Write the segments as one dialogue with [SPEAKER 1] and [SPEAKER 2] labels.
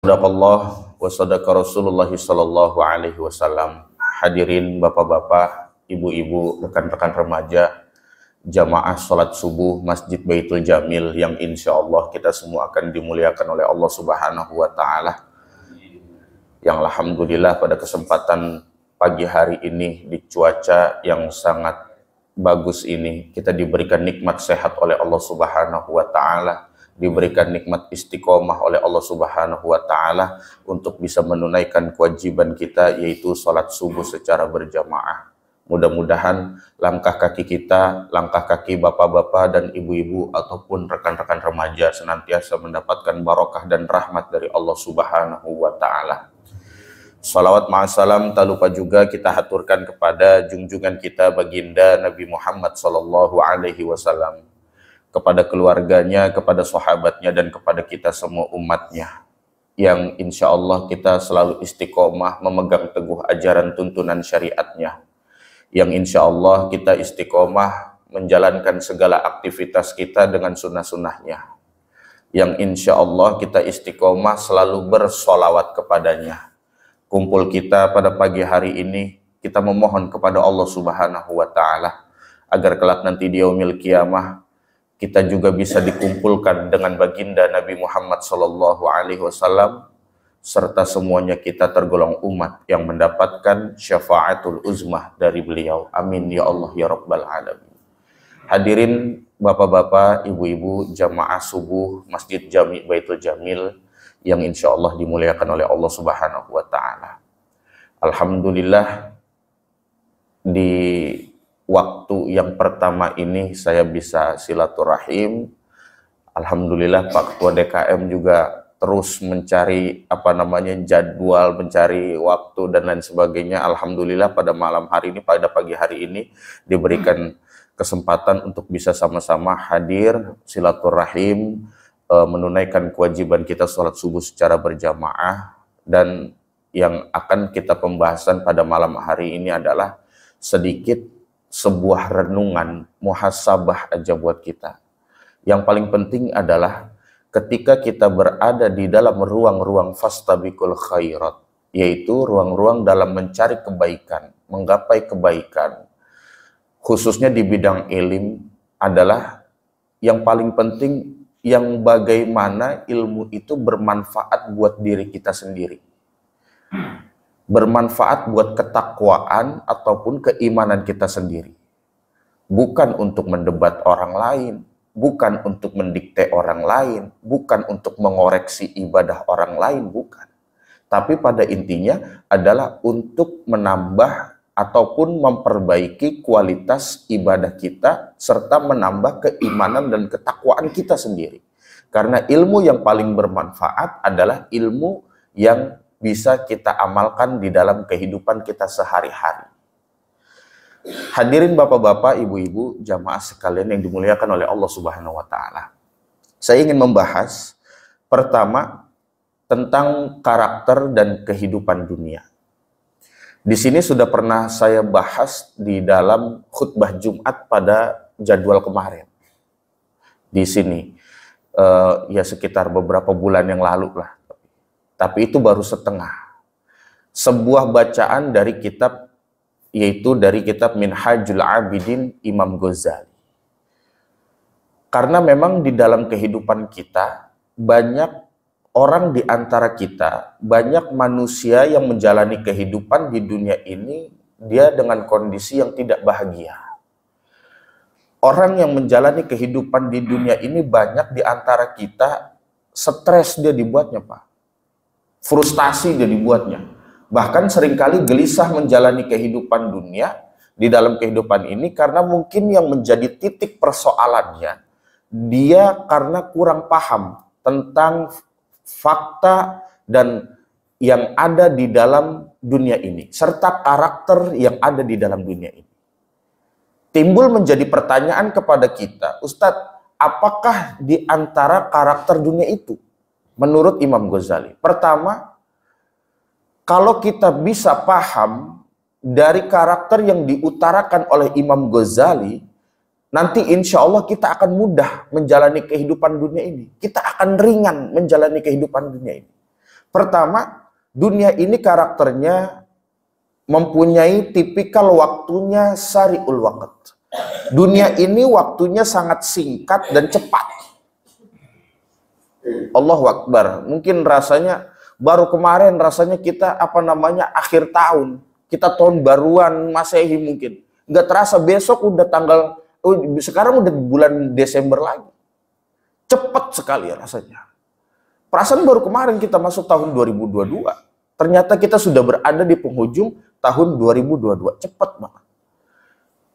[SPEAKER 1] Sadaqallah wa sadaqa Rasulullah sallallahu alaihi wasallam. Hadirin bapak-bapak, ibu-ibu, rekan-rekan remaja, jamaah salat subuh Masjid Baitul Jamil yang insya Allah kita semua akan dimuliakan oleh Allah Subhanahu wa Ta'ala. Yang alhamdulillah pada kesempatan pagi hari ini di cuaca yang sangat bagus ini kita diberikan nikmat sehat oleh Allah Subhanahu wa Ta'ala, diberikan nikmat istiqomah oleh Allah Subhanahu wa Ta'ala untuk bisa menunaikan kewajiban kita, yaitu sholat subuh secara berjamaah. Mudah-mudahan langkah kaki kita, langkah kaki bapak-bapak dan ibu-ibu ataupun rekan-rekan remaja senantiasa mendapatkan barokah dan rahmat dari Allah Subhanahu wa Ta'ala. Salawat ma'asalam tak lupa juga kita haturkan kepada junjungan kita baginda Nabi Muhammad sallallahu alaihi wasallam, kepada keluarganya, kepada sahabatnya, dan kepada kita semua umatnya, yang insya Allah kita selalu istiqomah memegang teguh ajaran tuntunan syariatnya, yang insya Allah kita istiqomah menjalankan segala aktivitas kita dengan sunnah-sunnahnya, yang insya Allah kita istiqomah selalu bersolawat kepadanya. Kumpul kita pada pagi hari ini, kita memohon kepada Allah Subhanahu wa Ta'ala agar kelak nanti di yaumil qiyamah kita juga bisa dikumpulkan dengan baginda Nabi Muhammad sallallahu alaihi wasallam, serta semuanya kita tergolong umat yang mendapatkan syafaatul uzmah dari beliau. Amin ya Allah ya Rabbal alamin. Hadirin bapak-bapak, ibu-ibu, jamaah subuh Masjid Jami Baitul Jamil yang insya Allah dimuliakan oleh Allah Subhanahu wa Ta'ala. Alhamdulillah, di waktu yang pertama ini saya bisa silaturahim. Alhamdulillah Pak Ketua DKM juga terus mencari jadwal, mencari waktu dan lain sebagainya. Alhamdulillah pada malam hari ini, pada pagi hari ini diberikan kesempatan untuk bisa sama-sama hadir silaturahim, menunaikan kewajiban kita sholat subuh secara berjamaah. Dan yang akan kita pembahasan pada malam hari ini adalah sedikit sebuah renungan muhasabah aja buat kita. Yang paling penting adalah ketika kita berada di dalam ruang-ruang fastabiqul khairat, yaitu ruang-ruang dalam mencari kebaikan, menggapai kebaikan, khususnya di bidang ilmu, adalah yang paling penting, yang bagaimana ilmu itu bermanfaat buat diri kita sendiri, bermanfaat buat ketakwaan ataupun keimanan kita sendiri, bukan untuk mendebat orang lain, bukan untuk mendikte orang lain, bukan untuk mengoreksi ibadah orang lain, bukan, tapi pada intinya adalah untuk menambah ataupun memperbaiki kualitas ibadah kita, serta menambah keimanan dan ketakwaan kita sendiri. Karena ilmu yang paling bermanfaat adalah ilmu yang bisa kita amalkan di dalam kehidupan kita sehari-hari. Hadirin bapak-bapak, ibu-ibu, jamaah sekalian yang dimuliakan oleh Allah Subhanahu wa Ta'ala. Saya ingin membahas pertama tentang karakter dan kehidupan dunia. Di sini sudah pernah saya bahas di dalam khutbah Jumat pada jadwal kemarin. Di sini, ya sekitar beberapa bulan yang lalu lah. Tapi itu baru setengah. Sebuah bacaan dari kitab, yaitu dari kitab Minhajul Abidin Imam Ghazali. Karena memang di dalam kehidupan kita, banyak orang di antara kita, banyak manusia yang menjalani kehidupan di dunia ini, dia dengan kondisi yang tidak bahagia. Orang yang menjalani kehidupan di dunia ini, banyak di antara kita, stres dia dibuatnya, Pak. Frustasi dia dibuatnya. Bahkan seringkali gelisah menjalani kehidupan dunia, di dalam kehidupan ini, karena mungkin yang menjadi titik persoalannya, dia karena kurang paham tentang fakta dan yang ada di dalam dunia ini, serta karakter yang ada di dalam dunia ini. Timbul menjadi pertanyaan kepada kita, Ustadz, apakah di antara karakter dunia itu? Menurut Imam Ghazali, pertama, kalau kita bisa paham dari karakter yang diutarakan oleh Imam Ghazali, nanti insya Allah kita akan mudah menjalani kehidupan dunia ini. Kita akan ringan menjalani kehidupan dunia ini. Pertama, dunia ini karakternya mempunyai tipikal waktunya sari'ul waqt. Dunia ini waktunya sangat singkat dan cepat. Allahu Akbar. Mungkin rasanya baru kemarin rasanya kita akhir tahun. Kita tahun baruan Masehi mungkin. Nggak terasa besok udah sekarang udah bulan Desember lagi. Cepat sekali rasanya. Perasaan baru kemarin kita masuk tahun 2022. Ternyata kita sudah berada di penghujung tahun 2022. Cepat banget.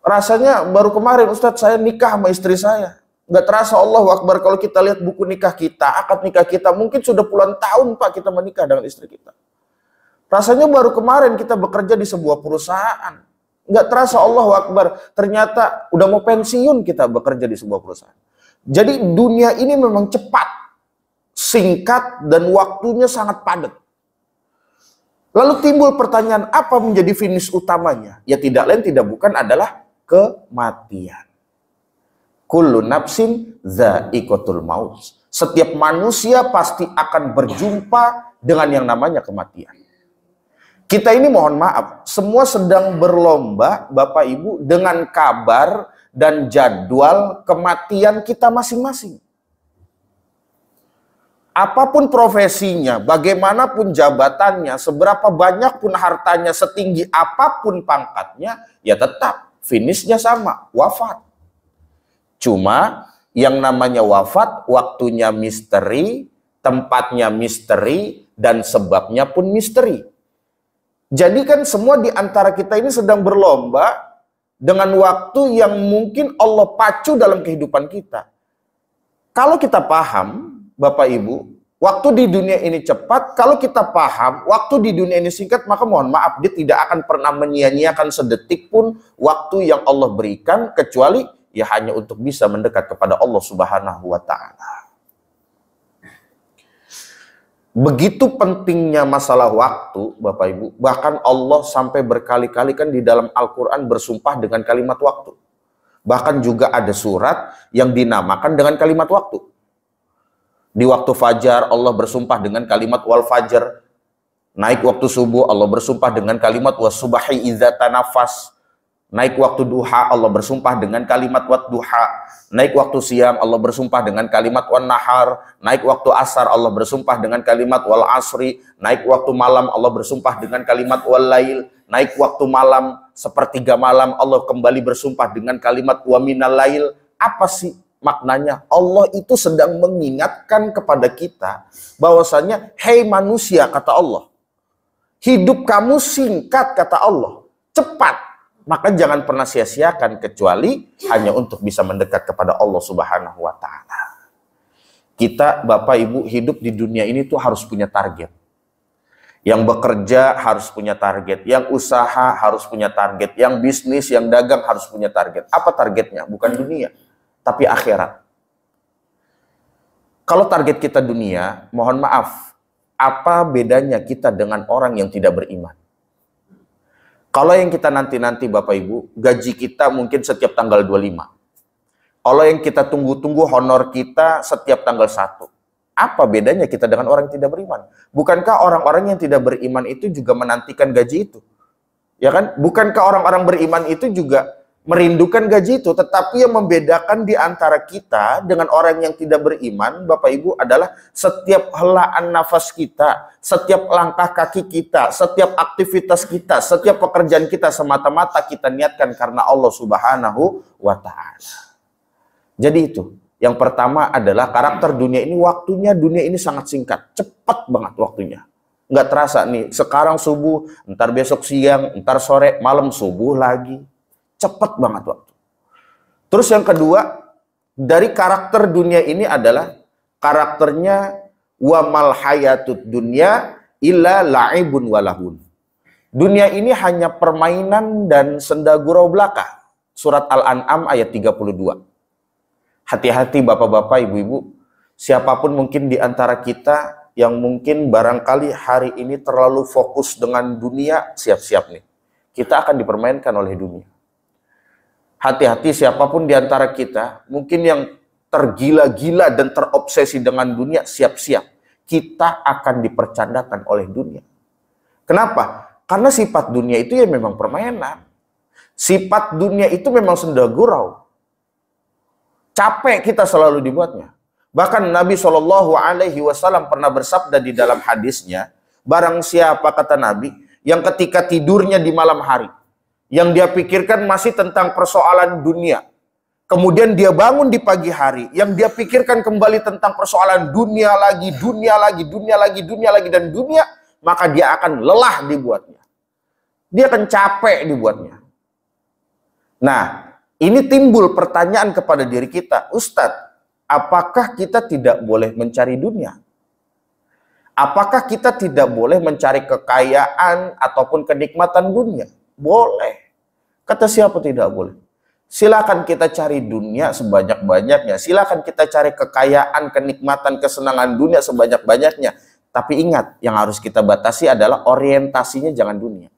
[SPEAKER 1] Rasanya baru kemarin Ustadz saya nikah sama istri saya. Nggak terasa, Allahu Akbar, kalau kita lihat buku nikah kita, akad nikah kita, mungkin sudah puluhan tahun Pak kita menikah dengan istri kita. Rasanya baru kemarin kita bekerja di sebuah perusahaan. Nggak terasa, Allahu Akbar, ternyata udah mau pensiun kita bekerja di sebuah perusahaan. Jadi dunia ini memang cepat, singkat, dan waktunya sangat padat. Lalu timbul pertanyaan, apa menjadi finish utamanya? Ya tidak lain tidak bukan adalah kematian. Kullu nafsin dha'iqatul maut. Setiap manusia pasti akan berjumpa dengan yang namanya kematian. Kita ini mohon maaf, semua sedang berlomba Bapak Ibu dengan kabar dan jadwal kematian kita masing-masing. Apapun profesinya, bagaimanapun jabatannya, seberapa banyak pun hartanya, setinggi apapun pangkatnya, ya tetap finishnya sama, wafat. Cuma yang namanya wafat, waktunya misteri, tempatnya misteri, dan sebabnya pun misteri. Jadi kan semua di antara kita ini sedang berlomba dengan waktu yang mungkin Allah pacu dalam kehidupan kita. Kalau kita paham, Bapak Ibu, waktu di dunia ini cepat, kalau kita paham, waktu di dunia ini singkat, maka mohon maaf, dia tidak akan pernah menyia-nyiakan sedetik pun waktu yang Allah berikan, kecuali ya hanya untuk bisa mendekat kepada Allah Subhanahu wa Ta'ala. Begitu pentingnya masalah waktu, Bapak Ibu, bahkan Allah sampai berkali-kali kan di dalam Al-Quran bersumpah dengan kalimat waktu. Bahkan juga ada surat yang dinamakan dengan kalimat waktu. Di waktu fajar Allah bersumpah dengan kalimat wal fajar. Naik waktu subuh Allah bersumpah dengan kalimat wasubahi idza tanafas. Naik waktu duha Allah bersumpah dengan kalimat wat duha. Naik waktu siang Allah bersumpah dengan kalimat wan nahar. Naik waktu asar Allah bersumpah dengan kalimat wal asri. Naik waktu malam Allah bersumpah dengan kalimat wal lail. Naik waktu malam sepertiga malam Allah kembali bersumpah dengan kalimat wa minal lail. Apa sih maknanya? Allah itu sedang mengingatkan kepada kita bahwasanya, hei manusia, kata Allah, hidup kamu singkat, kata Allah, cepat. Maka jangan pernah sia-siakan kecuali hanya untuk bisa mendekat kepada Allah Subhanahu wa Ta'ala. Kita, Bapak Ibu, hidup di dunia ini tuh harus punya target. Yang bekerja harus punya target, yang usaha harus punya target, yang bisnis, yang dagang harus punya target. Apa targetnya? Bukan dunia, tapi akhirat. Kalau target kita dunia, mohon maaf, apa bedanya kita dengan orang yang tidak beriman? Kalau yang kita nanti-nanti Bapak Ibu, gaji kita mungkin setiap tanggal 25. Kalau yang kita tunggu-tunggu honor kita setiap tanggal 1. Apa bedanya kita dengan orang yang tidak beriman? Bukankah orang-orang yang tidak beriman itu juga menantikan gaji itu? Ya kan? Bukankah orang-orang beriman itu juga merindukan gaji itu? Tetapi yang membedakan di antara kita dengan orang yang tidak beriman, Bapak Ibu, adalah setiap helaan nafas kita, setiap langkah kaki kita, setiap aktivitas kita, setiap pekerjaan kita semata-mata kita niatkan karena Allah Subhanahu wa Ta'ala. Jadi itu, yang pertama adalah karakter dunia ini, waktunya dunia ini sangat singkat, cepat banget waktunya. Nggak terasa nih, sekarang subuh, ntar besok siang, ntar sore, malam subuh lagi. Cepat banget waktu. Terus yang kedua, dari karakter dunia ini adalah karakternya wa mal hayatud dunya illa la'ibun walahun. Dunia ini hanya permainan dan senda gurau belaka. Surat Al-An'am ayat 32. Hati-hati Bapak-bapak, Ibu-ibu, siapapun mungkin di antara kita yang mungkin barangkali hari ini terlalu fokus dengan dunia, siap-siap nih. Kita akan dipermainkan oleh dunia. Hati-hati siapapun di antara kita, mungkin yang tergila-gila dan terobsesi dengan dunia, siap-siap. kita akan dipercandakan oleh dunia. Kenapa? Karena sifat dunia itu ya memang permainan. Sifat dunia itu memang senda gurau. Capek kita selalu dibuatnya. Bahkan Nabi SAW pernah bersabda di dalam hadisnya, barang siapa, kata Nabi, yang ketika tidurnya di malam hari, yang dia pikirkan masih tentang persoalan dunia, kemudian dia bangun di pagi hari, yang dia pikirkan kembali tentang persoalan dunia lagi, dunia lagi, dunia lagi, dunia lagi, dan dunia, maka dia akan lelah dibuatnya. Dia akan capek dibuatnya. Nah, ini timbul pertanyaan kepada diri kita, Ustadz, apakah kita tidak boleh mencari dunia? Apakah kita tidak boleh mencari kekayaan ataupun kenikmatan dunia? Boleh. Kata siapa tidak boleh? Silakan kita cari dunia sebanyak-banyaknya. Silakan kita cari kekayaan, kenikmatan, kesenangan dunia sebanyak-banyaknya. Tapi ingat, yang harus kita batasi adalah orientasinya jangan dunia.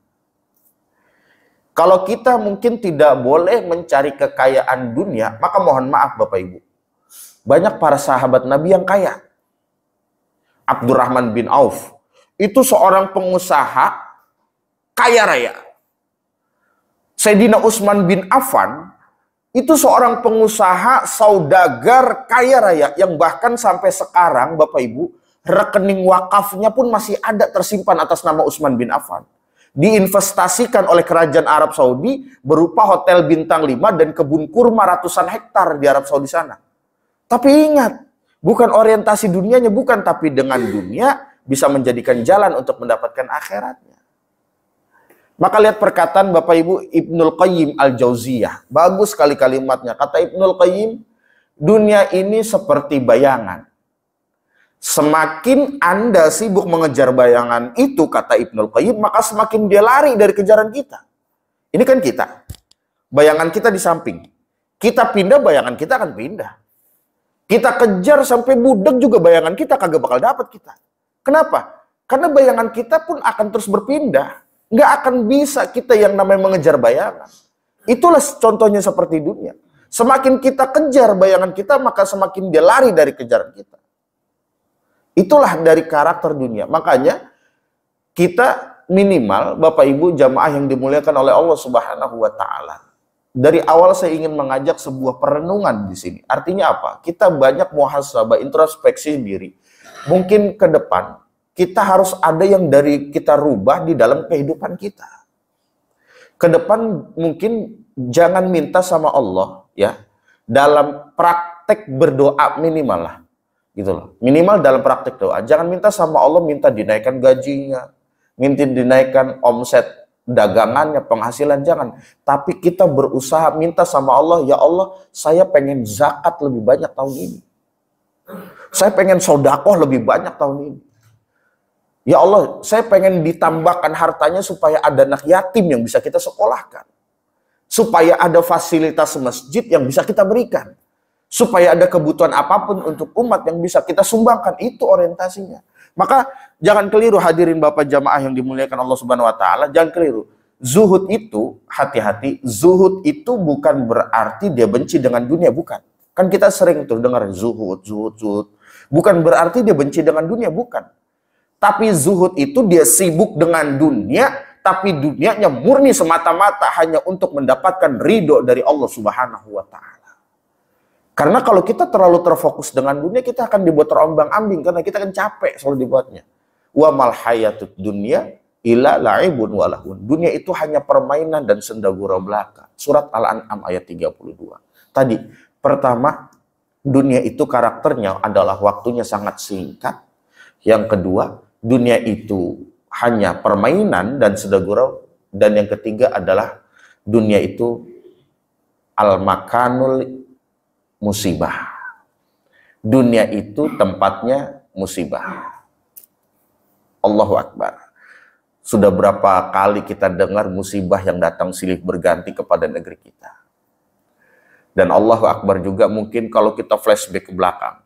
[SPEAKER 1] Kalau kita mungkin tidak boleh mencari kekayaan dunia, maka mohon maaf Bapak Ibu. Banyak para sahabat Nabi yang kaya. Abdurrahman bin Auf itu seorang pengusaha kaya raya. Sayyidina Utsman bin Affan itu seorang pengusaha saudagar kaya raya yang bahkan sampai sekarang Bapak Ibu rekening wakafnya pun masih ada tersimpan atas nama Utsman bin Affan. Diinvestasikan oleh kerajaan Arab Saudi berupa hotel bintang 5 dan kebun kurma ratusan hektar di Arab Saudi sana. Tapi ingat, bukan orientasi dunianya, bukan. Tapi dengan dunia bisa menjadikan jalan untuk mendapatkan akhiratnya. Maka lihat perkataan Bapak Ibu Ibnul Qayyim Al-Jauziyah. Bagus sekali kalimatnya. Kata Ibnul Qayyim, dunia ini seperti bayangan. Semakin Anda sibuk mengejar bayangan itu, kata Ibnul Qayyim, maka semakin dia lari dari kejaran kita. Ini kan kita. Bayangan kita di samping. Kita pindah, bayangan kita akan pindah. Kita kejar sampai budek juga bayangan kita kagak bakal dapat kita. Kenapa? Karena bayangan kita pun akan terus berpindah. Nggak akan bisa kita yang namanya mengejar bayangan. Itulah contohnya seperti dunia. Semakin kita kejar bayangan kita, maka semakin dia lari dari kejaran kita. Itulah dari karakter dunia. Makanya kita minimal, Bapak Ibu jamaah yang dimuliakan oleh Allah Subhanahu wa Ta'ala. Dari awal saya ingin mengajak sebuah perenungan di sini. Artinya apa? Kita banyak muhasabah, introspeksi diri. Mungkin ke depan kita harus ada yang dari kita rubah di dalam kehidupan kita. Ke depan mungkin jangan minta sama Allah ya dalam praktek berdoa minimal lah. Gitu loh. Minimal dalam praktek doa. Jangan minta sama Allah minta dinaikkan gajinya, minta dinaikkan omset dagangannya, penghasilan, jangan. Tapi kita berusaha minta sama Allah, ya Allah, saya pengen zakat lebih banyak tahun ini. Saya pengen sodakoh lebih banyak tahun ini. Ya Allah, saya pengen ditambahkan hartanya supaya ada anak yatim yang bisa kita sekolahkan. Supaya ada fasilitas masjid yang bisa kita berikan. Supaya ada kebutuhan apapun untuk umat yang bisa kita sumbangkan. Itu orientasinya. Maka jangan keliru hadirin Bapak jamaah yang dimuliakan Allah Subhanahu wa Ta'ala, jangan keliru. Zuhud itu, hati-hati, zuhud itu bukan berarti dia benci dengan dunia, bukan. Kan kita sering tuh dengar zuhud, zuhud, zuhud. Bukan berarti dia benci dengan dunia, bukan. Tapi zuhud itu dia sibuk dengan dunia, tapi dunianya murni semata-mata hanya untuk mendapatkan ridho dari Allah Subhanahu wa Ta'ala. Karena kalau kita terlalu terfokus dengan dunia, kita akan dibuat terombang-ambing karena kita akan capek selalu dibuatnya. Wa mal hayatud dunya illa la'ibun wa lahun. Dunia itu hanya permainan dan senda gurau belaka. Surat Al-An'am ayat 32. Tadi, pertama, dunia itu karakternya adalah waktunya sangat singkat. Yang kedua, dunia itu hanya permainan dan senda gurau. Dan yang ketiga adalah dunia itu al-makanul musibah. Dunia itu tempatnya musibah. Allahu Akbar. Sudah berapa kali kita dengar musibah yang datang silih berganti kepada negeri kita. Dan Allahu Akbar juga mungkin kalau kita flashback ke belakang.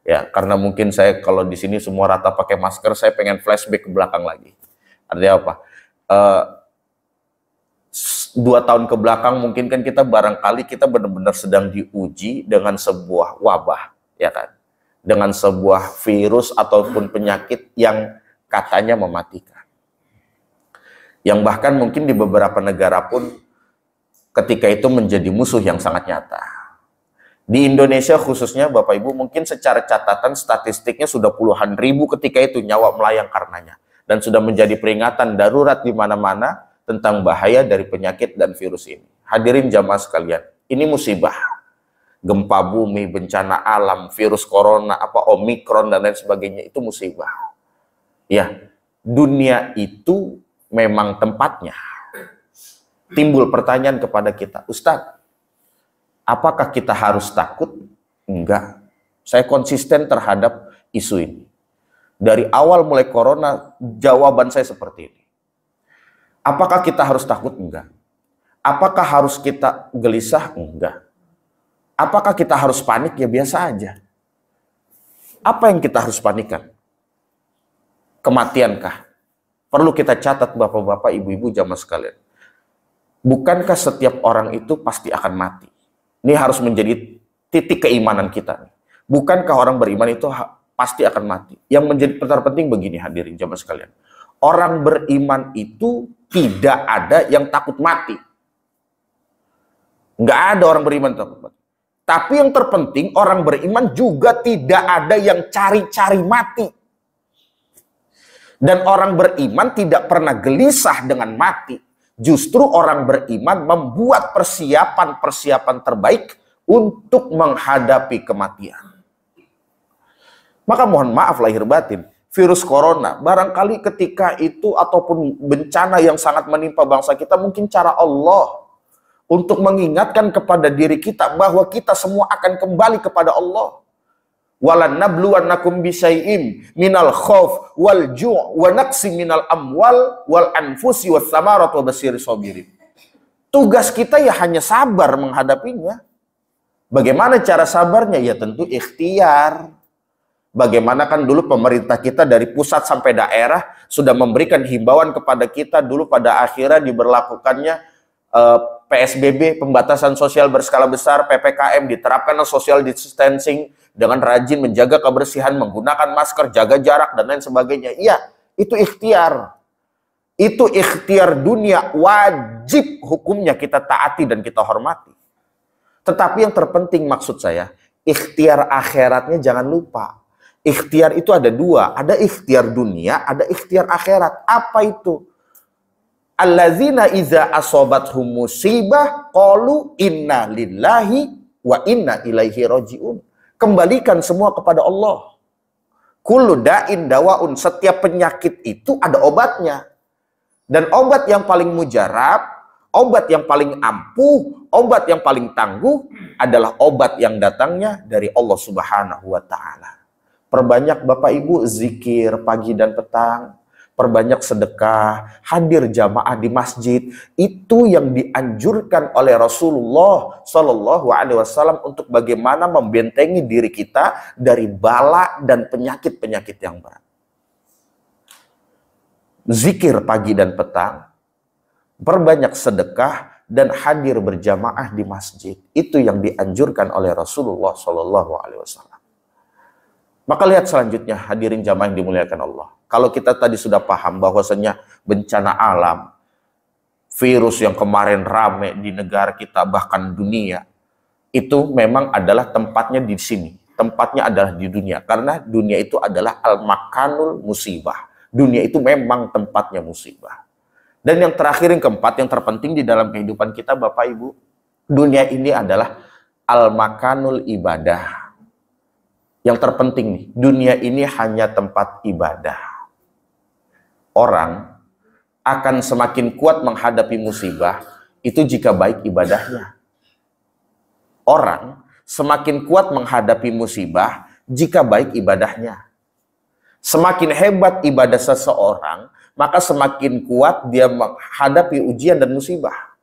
[SPEAKER 1] Ya, karena mungkin saya kalau di sini semua rata pakai masker, saya pengen flashback ke belakang lagi. Artinya apa? 2 tahun ke belakang mungkin kan kita barangkali kita benar-benar sedang diuji dengan sebuah wabah, ya kan? dengan sebuah virus ataupun penyakit yang katanya mematikan. Yang bahkan mungkin di beberapa negara pun ketika itu menjadi musuh yang sangat nyata. Di Indonesia khususnya Bapak Ibu mungkin secara catatan statistiknya sudah puluhan ribu ketika itu nyawa melayang karenanya. Dan sudah menjadi peringatan darurat di mana-mana tentang bahaya dari penyakit dan virus ini. Hadirin jamaah sekalian, ini musibah. Gempa bumi, bencana alam, virus corona, Omikron dan lain sebagainya itu musibah. Ya, dunia itu memang tempatnya. Timbul pertanyaan kepada kita, Ustadz, apakah kita harus takut? Enggak. Saya konsisten terhadap isu ini. Dari awal mulai corona, jawaban saya seperti ini. Apakah kita harus takut? Enggak. Apakah harus kita gelisah? Enggak. Apakah kita harus panik? Ya biasa aja. Apa yang kita harus panikkan? Kematiankah? Perlu kita catat bapak-bapak, ibu-ibu, jamaah sekalian. Bukankah setiap orang itu pasti akan mati? Ini harus menjadi titik keimanan kita. Bukankah orang beriman itu pasti akan mati? Yang menjadi terpenting begini hadirin jamaah sekalian. Orang beriman itu tidak ada yang takut mati. Nggak ada orang beriman takut mati. Tapi yang terpenting orang beriman juga tidak ada yang cari-cari mati. Dan orang beriman tidak pernah gelisah dengan mati. Justru orang beriman membuat persiapan-persiapan terbaik untuk menghadapi kematian. Maka mohon maaf lahir batin, virus corona, barangkali ketika itu ataupun bencana yang sangat menimpa bangsa kita, mungkin cara Allah untuk mengingatkan kepada diri kita bahwa kita semua akan kembali kepada Allah. Walanabluwannakum bisyai'im minal khauf wal ju' wa naqsi minal amwal wal anfusi was samarat wa basyiri sabirin. Tugas kita ya hanya sabar menghadapinya. Bagaimana cara sabarnya? Ya tentu ikhtiar. Bagaimana kan dulu pemerintah kita dari pusat sampai daerah sudah memberikan himbauan kepada kita dulu pada akhirnya diberlakukannya PSBB, pembatasan sosial berskala besar, PPKM, diterapkan social distancing dengan rajin menjaga kebersihan, menggunakan masker, jaga jarak, dan lain sebagainya. Iya, itu ikhtiar. Itu ikhtiar dunia, wajib hukumnya kita taati dan kita hormati. Tetapi yang terpenting maksud saya, ikhtiar akhiratnya jangan lupa. Ikhtiar itu ada dua, ada ikhtiar dunia, ada ikhtiar akhirat. Apa itu? Allazina iza asobathum musibah qalu inna lillahi wa inna ilaihi rajiun. Kembalikan semua kepada Allah. Kullu da'in dawaun, setiap penyakit itu ada obatnya. Dan obat yang paling mujarab, obat yang paling ampuh, obat yang paling tangguh adalah obat yang datangnya dari Allah Subhanahu wa taala. Perbanyak Bapak Ibu zikir pagi dan petang. Perbanyak sedekah, hadir jamaah di masjid, itu yang dianjurkan oleh Rasulullah Shallallahu Alaihi Wasallam untuk bagaimana membentengi diri kita dari bala dan penyakit-penyakit yang berat. Zikir pagi dan petang, perbanyak sedekah dan hadir berjamaah di masjid, itu yang dianjurkan oleh Rasulullah Shallallahu Alaihi Wasallam. Maka lihat selanjutnya hadirin jamaah yang dimuliakan Allah. Kalau kita tadi sudah paham bahwasanya bencana alam, virus yang kemarin rame di negara kita bahkan dunia, itu memang adalah tempatnya di sini. Tempatnya adalah di dunia. Karena dunia itu adalah al-makanul musibah. Dunia itu memang tempatnya musibah. Dan yang terakhir, yang keempat, yang terpenting di dalam kehidupan kita Bapak Ibu, dunia ini adalah al-makanul ibadah. Yang terpenting nih, dunia ini hanya tempat ibadah. Orang akan semakin kuat menghadapi musibah itu jika baik ibadahnya. Orang semakin kuat menghadapi musibah jika baik ibadahnya. Semakin hebat ibadah seseorang, maka semakin kuat dia menghadapi ujian dan musibah.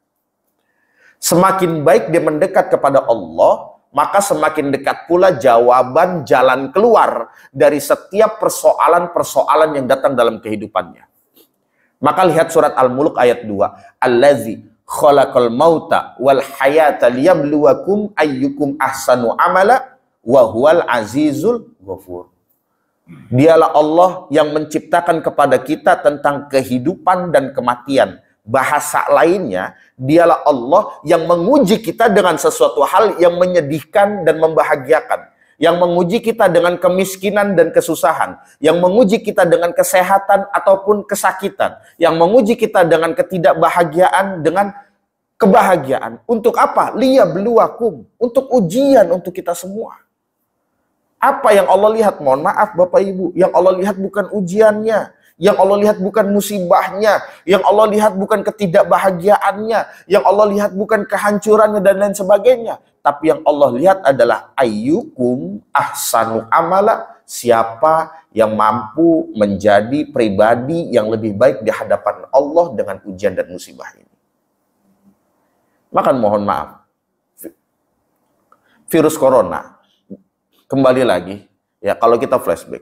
[SPEAKER 1] Semakin baik dia mendekat kepada Allah, maka semakin dekat pula jawaban jalan keluar dari setiap persoalan-persoalan yang datang dalam kehidupannya. Maka lihat surat Al-Mulk ayat 2. Allazi khalaqal mauta wal hayata liyabluwakum ayyukum ahsanu amala wa huwal azizul ghafur. Dialah Allah yang menciptakan kepada kita tentang kehidupan dan kematian. Bahasa lainnya, dialah Allah yang menguji kita dengan sesuatu hal yang menyedihkan dan membahagiakan. Yang menguji kita dengan kemiskinan dan kesusahan. Yang menguji kita dengan kesehatan ataupun kesakitan. Yang menguji kita dengan ketidakbahagiaan dengan kebahagiaan. Untuk apa? Liyabluwakum. Untuk ujian untuk kita semua. Apa yang Allah lihat? Mohon maaf Bapak Ibu. Yang Allah lihat bukan ujiannya. Yang Allah lihat bukan musibahnya. Yang Allah lihat bukan ketidakbahagiaannya. Yang Allah lihat bukan kehancurannya dan lain sebagainya. Tapi yang Allah lihat adalah ayyukum ahsanu amala. Siapa yang mampu menjadi pribadi yang lebih baik di hadapan Allah dengan ujian dan musibah ini. Maka mohon maaf. Virus corona. Kembali lagi, ya kalau kita flashback.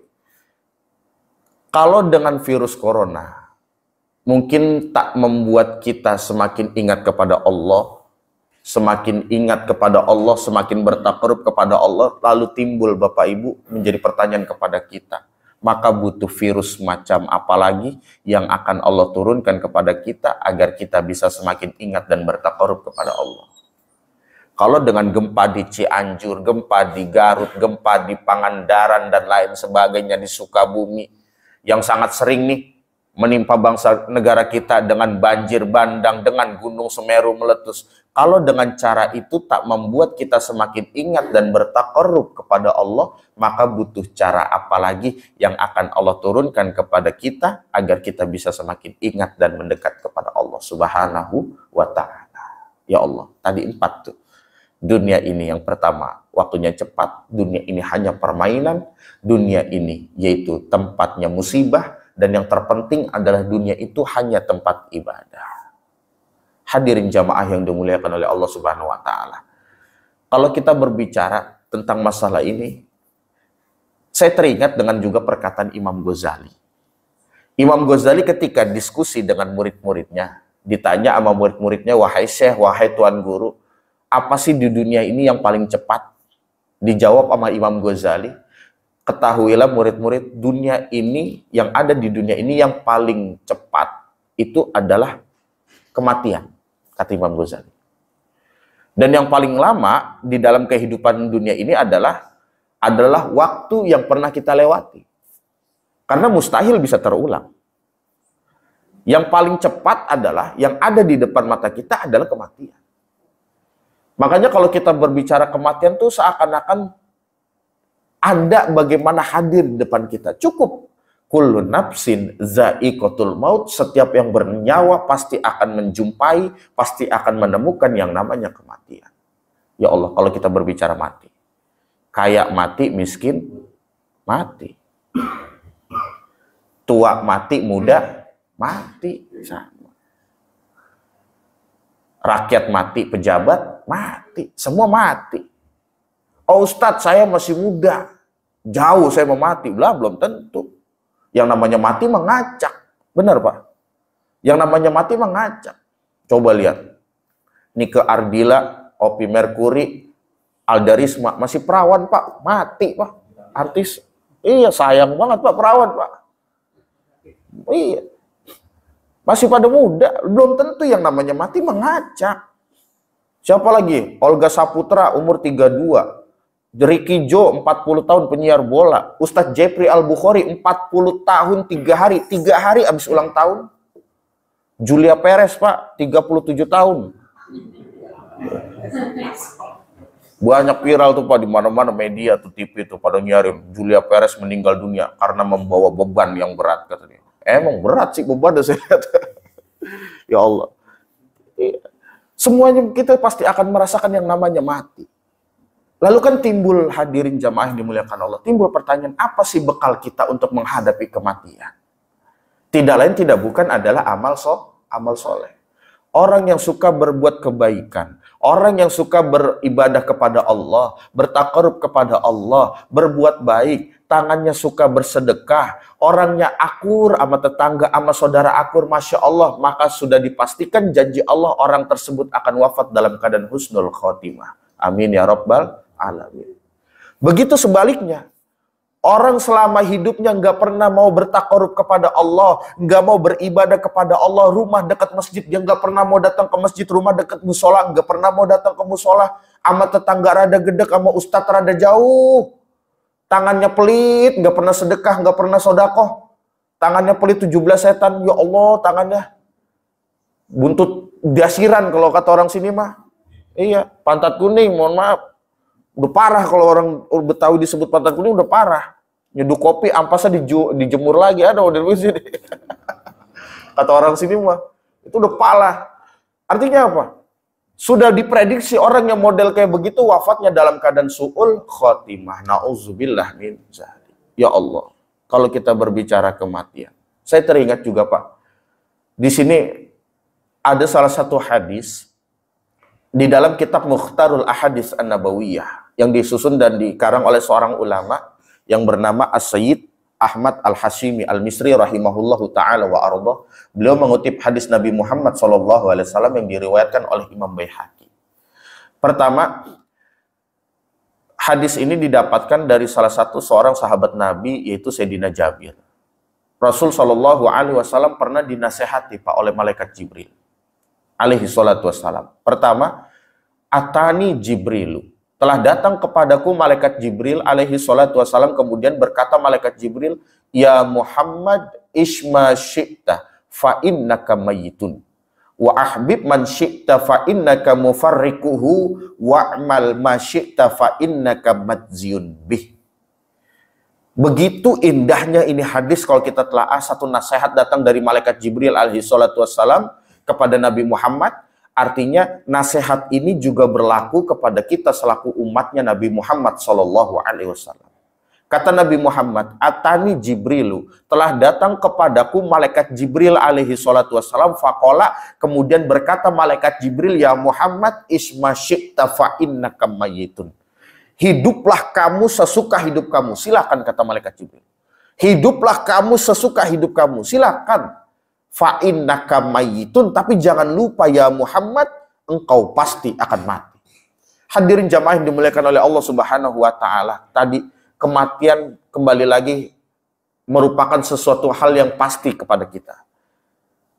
[SPEAKER 1] Kalau dengan virus corona, mungkin tak membuat kita semakin ingat kepada Allah, semakin ingat kepada Allah, semakin bertakarub kepada Allah, lalu timbul Bapak Ibu menjadi pertanyaan kepada kita. Maka butuh virus macam apa lagi yang akan Allah turunkan kepada kita agar kita bisa semakin ingat dan bertakarub kepada Allah. Kalau dengan gempa di Cianjur, gempa di Garut, gempa di Pangandaran, dan lain sebagainya di Sukabumi, yang sangat sering nih menimpa bangsa negara kita dengan banjir bandang, dengan gunung Semeru meletus. Kalau dengan cara itu tak membuat kita semakin ingat dan bertakarub kepada Allah, maka butuh cara apa lagi yang akan Allah turunkan kepada kita agar kita bisa semakin ingat dan mendekat kepada Allah Subhanahu wa Ta'ala. Ya Allah, tadi 4 tuh. Dunia ini yang pertama, waktunya cepat. Dunia ini hanya permainan. Dunia ini yaitu tempatnya musibah. Dan yang terpenting adalah dunia itu hanya tempat ibadah. Hadirin jamaah yang dimuliakan oleh Allah Subhanahu wa Ta'ala. Kalau kita berbicara tentang masalah ini, saya teringat dengan juga perkataan Imam Ghazali. Imam Ghazali ketika diskusi dengan murid-muridnya, ditanya sama murid-muridnya, wahai syekh, wahai tuan guru, apa sih di dunia ini yang paling cepat? Dijawab sama Imam Ghazali, ketahuilah murid-murid, dunia ini, yang ada di dunia ini yang paling cepat itu adalah kematian, kata Imam Ghazali. Dan yang paling lama di dalam kehidupan dunia ini adalah waktu yang pernah kita lewati. Karena mustahil bisa terulang. Yang paling cepat adalah yang ada di depan mata kita adalah kematian. Makanya kalau kita berbicara kematian tuh seakan-akan ada bagaimana hadir di depan kita. Cukup. Kullu nafsin za'iqatul maut. Setiap yang bernyawa pasti akan menjumpai, pasti akan menemukan yang namanya kematian. Ya Allah, kalau kita berbicara mati. Kaya mati, miskin mati. Tua mati, muda mati. Sama. Rakyat mati, pejabat mati, semua mati. Oh Ustadz, saya masih muda, jauh saya mau mati. Belum tentu. Yang namanya mati mengacak, benar Pak? Yang namanya mati mengacak. Coba lihat, Nike Ardila, Opi Merkuri, Alda Risma, masih perawan Pak, mati Pak, artis. Iya sayang banget Pak, perawan Pak. Iya. Masih pada muda, belum tentu yang namanya mati mengacak. Siapa lagi? Olga Saputra, umur 32. Ricky Jo, 40 tahun penyiar bola. Ustadz Jeffrey Al-Bukhari, 40 tahun 3 hari. 3 hari habis ulang tahun. Julia Perez, Pak, 37 tahun. Banyak viral tuh Pak, di mana-mana media tuh, TV tuh pada nyarim. Julia Perez meninggal dunia karena membawa beban yang berat, katanya. Emang berat sih beban saya lihat. Ya Allah. Semuanya kita pasti akan merasakan yang namanya mati. Lalu kan timbul, hadirin jamaah yang dimuliakan Allah, timbul pertanyaan, apa sih bekal kita untuk menghadapi kematian? Tidak lain tidak bukan adalah amal soleh. Orang yang suka berbuat kebaikan, orang yang suka beribadah kepada Allah, bertakarub kepada Allah, berbuat baik, tangannya suka bersedekah, orangnya akur sama tetangga, sama saudara akur, Masya Allah, maka sudah dipastikan janji Allah orang tersebut akan wafat dalam keadaan husnul khotimah. Amin ya Rabbal Alamin. Begitu sebaliknya. Orang selama hidupnya nggak pernah mau bertakarub kepada Allah, nggak mau beribadah kepada Allah, rumah dekat masjid, dia nggak pernah mau datang ke masjid, rumah dekat musola, nggak pernah mau datang ke musola, sama tetangga rada gedek, sama ustadz rada jauh, tangannya pelit, nggak pernah sedekah, nggak pernah sodakoh, tangannya pelit 17 setan, ya Allah tangannya, buntut dasiran kalau kata orang sini mah, iya, pantat kuning, mohon maaf. Udah parah kalau orang Betawi disebut pantat kuning, udah parah. Nyeduh kopi, ampasnya dijemur lagi, ada udah sini. Kata orang sini mah, itu udah parah. Artinya apa? Sudah diprediksi orang yang model kayak begitu wafatnya dalam keadaan su'ul khotimah. Na'udzubillah min dzalik. Ya Allah, kalau kita berbicara kematian, saya teringat juga Pak, di sini ada salah satu hadis di dalam kitab Mukhtarul Ahadits An-Nabawiyah yang disusun dan dikarang oleh seorang ulama yang bernama As-Sayyid Ahmad Al-Hashimi Al-Misri rahimahullahu ta'ala wa ardah. Beliau mengutip hadis Nabi Muhammad SAW yang diriwayatkan oleh Imam Baihaqi. Pertama, hadis ini didapatkan dari salah satu seorang sahabat Nabi, yaitu Sayyidina Jabir. Rasul SAW pernah dinasehati Pak oleh malaikat Jibril alaihi salatu wassalam. Pertama, atani Jibrilu, telah datang kepadaku malaikat Jibril alaihi salatu wassalam, kemudian berkata malaikat Jibril, ya Muhammad isma syi'ta fa innaka mayyitun wa ahbib man syi'ta fa innaka mufarrikuhu wa'mal ma syi'ta fa innaka madziyun bih. Begitu indahnya ini hadis kalau kita telaah, satu nasihat datang dari malaikat Jibril alaihi salatu wassalam kepada Nabi Muhammad. Artinya nasihat ini juga berlaku kepada kita selaku umatnya Nabi Muhammad SAW. Kata Nabi Muhammad, atani Jibrilu, telah datang kepadaku malaikat Jibril alaihi salatu wassalam, faqala, kemudian berkata malaikat Jibril, ya Muhammad isma syi'ta fa innaka mayyitun. Hiduplah kamu sesuka hidup kamu, silakan, kata malaikat Jibril. Hiduplah kamu sesuka hidup kamu, silakan. Fa innaka mayyitun, tapi jangan lupa ya Muhammad, engkau pasti akan mati. Hadirin jamaah yang dimuliakan oleh Allah Subhanahu wa taala, tadi kematian kembali lagi merupakan sesuatu hal yang pasti kepada kita.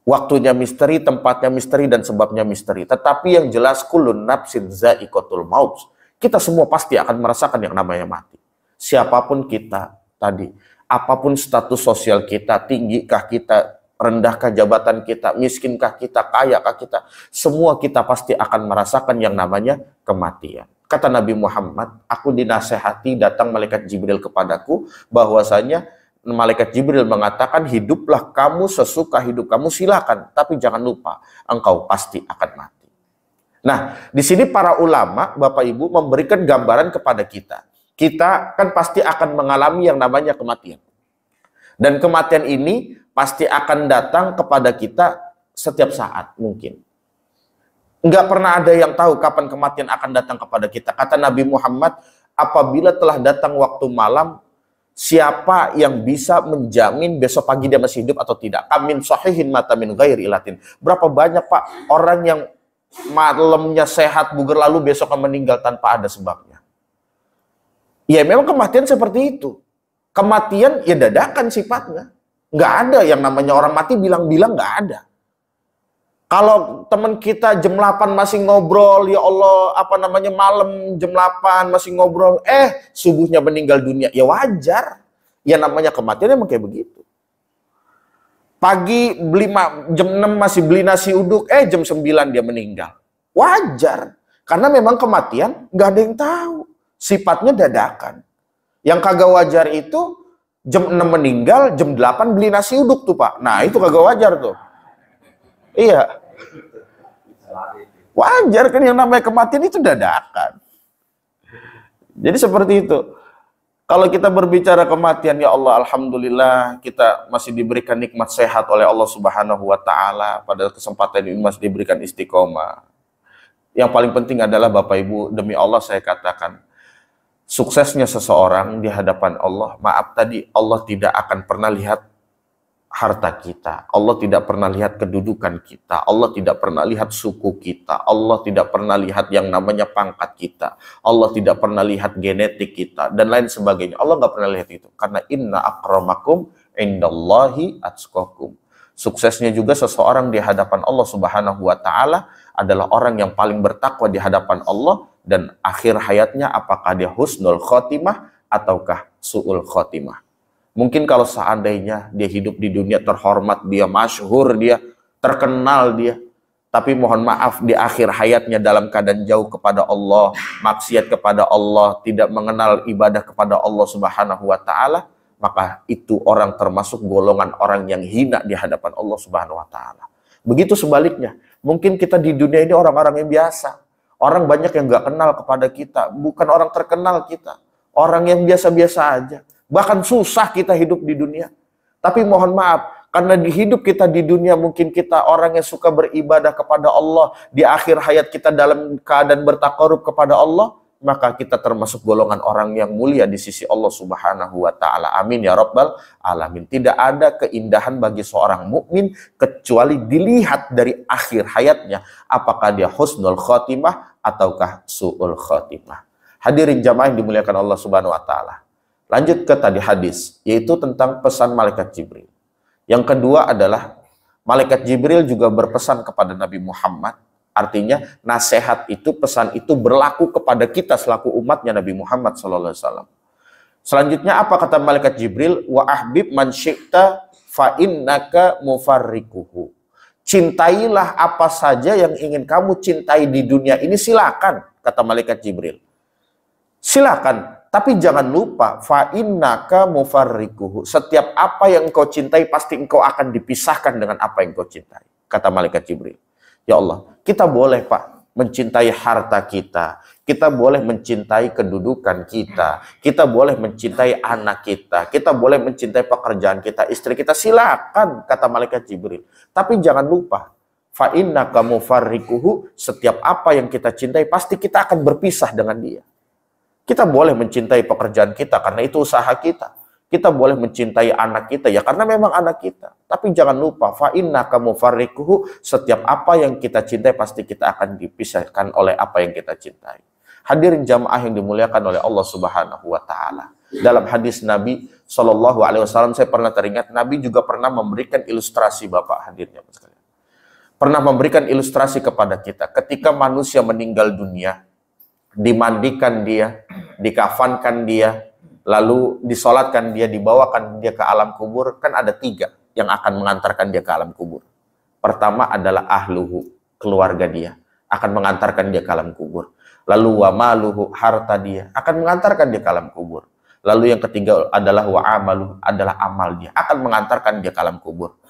[SPEAKER 1] Waktunya misteri, tempatnya misteri, dan sebabnya misteri. Tetapi yang jelas kullun nafsin za'iqatul maut. Kita semua pasti akan merasakan yang namanya mati. Siapapun kita tadi, apapun status sosial kita, tinggikah kita, rendahkah jabatan kita, miskinkah kita, kayakah kita, semua kita pasti akan merasakan yang namanya kematian. Kata Nabi Muhammad, aku dinasehati, datang malaikat Jibril kepadaku, bahwasanya malaikat Jibril mengatakan, hiduplah kamu sesuka hidup kamu, silakan, tapi jangan lupa, engkau pasti akan mati. Nah, di sini para ulama, Bapak Ibu, memberikan gambaran kepada kita. Kita kan pasti akan mengalami yang namanya kematian. Dan kematian ini pasti akan datang kepada kita setiap saat mungkin. Enggak pernah ada yang tahu kapan kematian akan datang kepada kita. Kata Nabi Muhammad, apabila telah datang waktu malam, siapa yang bisa menjamin besok pagi dia masih hidup atau tidak? Kamin sahihin mata min ghairi ilatin. Berapa banyak Pak orang yang malamnya sehat bugar lalu besok akan meninggal tanpa ada sebabnya? Ya memang kematian seperti itu. Kematian ya dadakan sifatnya. Nggak ada yang namanya orang mati bilang-bilang, nggak ada. Kalau teman kita jam 8 masih ngobrol, ya Allah, apa namanya, malam jam 8 masih ngobrol, subuhnya meninggal dunia, ya wajar. Ya namanya kematian emang kayak begitu. Pagi jam 6 masih beli nasi uduk, jam 9 dia meninggal. Wajar. Karena memang kematian nggak ada yang tahu. Sifatnya dadakan. Yang kagak wajar itu jam 6 meninggal, jam 8 beli nasi uduk tuh Pak. Nah itu kagak wajar tuh. Iya. Wajar kan, yang namanya kematian itu dadakan. Jadi seperti itu. Kalau kita berbicara kematian, ya Allah, alhamdulillah kita masih diberikan nikmat sehat oleh Allah Subhanahu wa taala. Pada kesempatan ini masih diberikan istiqomah. Yang paling penting adalah Bapak Ibu, demi Allah saya katakan, suksesnya seseorang di hadapan Allah, maaf tadi, Allah tidak akan pernah lihat harta kita, Allah tidak pernah lihat kedudukan kita, Allah tidak pernah lihat suku kita, Allah tidak pernah lihat yang namanya pangkat kita, Allah tidak pernah lihat genetik kita, dan lain sebagainya. Allah nggak pernah lihat itu, karena inna akramakum indallahi atqakum. Suksesnya juga seseorang di hadapan Allah Subhanahu wa Ta'ala adalah orang yang paling bertakwa di hadapan Allah, dan akhir hayatnya apakah dia husnul khotimah ataukah su'ul khotimah. Mungkin kalau seandainya dia hidup di dunia terhormat, dia masyhur, dia terkenal dia, tapi mohon maaf di akhir hayatnya dalam keadaan jauh kepada Allah, maksiat kepada Allah, tidak mengenal ibadah kepada Allah Subhanahu wa Ta'ala, maka itu orang termasuk golongan orang yang hina di hadapan Allah Subhanahu wa Ta'ala. Begitu sebaliknya, mungkin kita di dunia ini orang-orang yang biasa, orang banyak yang nggak kenal kepada kita, bukan orang terkenal kita, orang yang biasa-biasa aja. Bahkan susah kita hidup di dunia. Tapi mohon maaf, karena di hidup kita di dunia mungkin kita orang yang suka beribadah kepada Allah, di akhir hayat kita dalam keadaan bertakarub kepada Allah, maka kita termasuk golongan orang yang mulia di sisi Allah Subhanahu wa Ta'ala. Amin ya Rabbal Alamin. Tidak ada keindahan bagi seorang mukmin kecuali dilihat dari akhir hayatnya, apakah dia husnul khotimah ataukah su'ul khotimah. Hadirin jamaah yang dimuliakan Allah Subhanahu wa Ta'ala. Lanjut ke tadi hadis, yaitu tentang pesan malaikat Jibril. Yang kedua adalah malaikat Jibril juga berpesan kepada Nabi Muhammad. Artinya nasihat itu, pesan itu berlaku kepada kita selaku umatnya Nabi Muhammad SAW. Selanjutnya apa kata malaikat Jibril? Wa ahbib man syi'ta fa innaka mufarrikuhu. Cintailah apa saja yang ingin kamu cintai di dunia ini, silakan, kata malaikat Jibril. Silakan. Tapi jangan lupa, fa innaka mufarrikuhu. Setiap apa yang engkau cintai, pasti engkau akan dipisahkan dengan apa yang engkau cintai. Kata malaikat Jibril. Ya Allah, kita boleh Pak mencintai harta kita. Kita boleh mencintai kedudukan kita. Kita boleh mencintai anak kita. Kita boleh mencintai pekerjaan kita, istri kita. Silakan, kata malaikat Jibril. Tapi jangan lupa, fa innaka mufarrikuhu. Setiap apa yang kita cintai, pasti kita akan berpisah dengan dia. Kita boleh mencintai pekerjaan kita karena itu usaha kita. Kita boleh mencintai anak kita ya karena memang anak kita. Tapi jangan lupa, fa innaka mufarrikuhu, setiap apa yang kita cintai pasti kita akan dipisahkan oleh apa yang kita cintai. Hadirin jamaah yang dimuliakan oleh Allah Subhanahu wa Ta'ala. Dalam hadis Nabi Shallallahu alaihi wasallam, saya pernah teringat Nabi juga pernah memberikan ilustrasi, Bapak hadirnya sekalian. Pernah memberikan ilustrasi kepada kita ketika manusia meninggal dunia, dimandikan dia, dikafankan dia, lalu disolatkan dia, dibawakan dia ke alam kubur, kan ada 3 yang akan mengantarkan dia ke alam kubur. Pertama adalah ahluhu, keluarga dia, akan mengantarkan dia ke alam kubur. Lalu wa maluhu, harta dia, akan mengantarkan dia ke alam kubur. Lalu yang ketiga adalah wa amaluhu, adalah amal dia, akan mengantarkan dia ke alam kubur.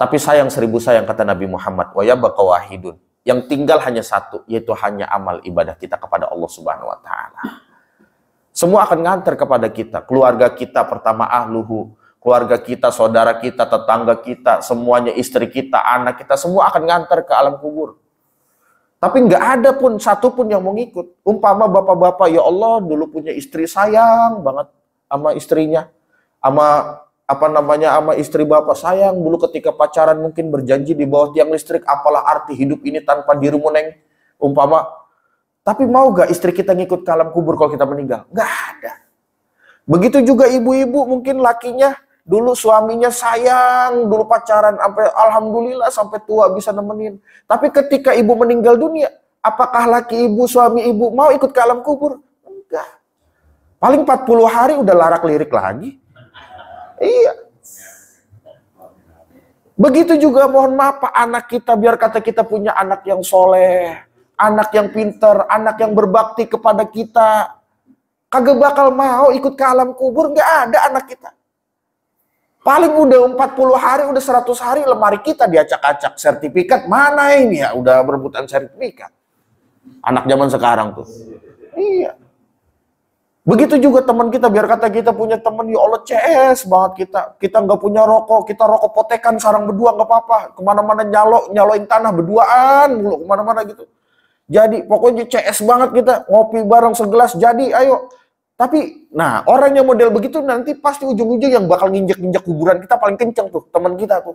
[SPEAKER 1] Tapi sayang 1000 sayang, kata Nabi Muhammad, wa yabqa wahidun, yang tinggal hanya 1, yaitu hanya amal ibadah kita kepada Allah Subhanahu wa Ta'ala. Semua akan ngantar kepada kita. Keluarga kita pertama ahluhu, keluarga kita, saudara kita, tetangga kita, semuanya, istri kita, anak kita, semua akan ngantar ke alam kubur. Tapi nggak ada pun satu pun yang mau ngikut. Umpama bapak-bapak, ya Allah dulu punya istri, sayang banget sama istrinya, sama sama istri bapak, sayang dulu ketika pacaran mungkin berjanji di bawah tiang listrik, apalah arti hidup ini tanpa dirimu neng, umpama. Tapi mau gak istri kita ngikut ke alam kubur kalau kita meninggal? Gak ada. Begitu juga ibu-ibu, mungkin lakinya dulu suaminya sayang, dulu pacaran sampai alhamdulillah sampai tua bisa nemenin. Tapi ketika ibu meninggal dunia, apakah laki ibu, suami ibu mau ikut ke alam kubur? Enggak. Paling 40 hari udah larak-lirik lagi. Iya. Begitu juga mohon maaf Pak, anak kita, biar kata kita punya anak yang soleh, anak yang pinter, anak yang berbakti kepada kita, kagak bakal mau ikut ke alam kubur, nggak ada anak kita. Paling udah 40 hari, udah 100 hari lemari kita diacak-acak, sertifikat mana ini ya, udah berebutan sertifikat. Anak zaman sekarang tuh. Iya. Begitu juga teman kita, biar kata kita punya teman, ya Allah CS banget kita nggak punya rokok, kita rokok potekan sarang berdua nggak apa-apa, kemana-mana nyaloin tanah berduaan mulu, kemana-mana gitu. Jadi pokoknya CS banget kita, ngopi bareng segelas, jadi ayo Tapi, nah orang yang model begitu nanti pasti ujung-ujung yang bakal nginjek-injek kuburan kita paling kenceng tuh, teman kita tuh.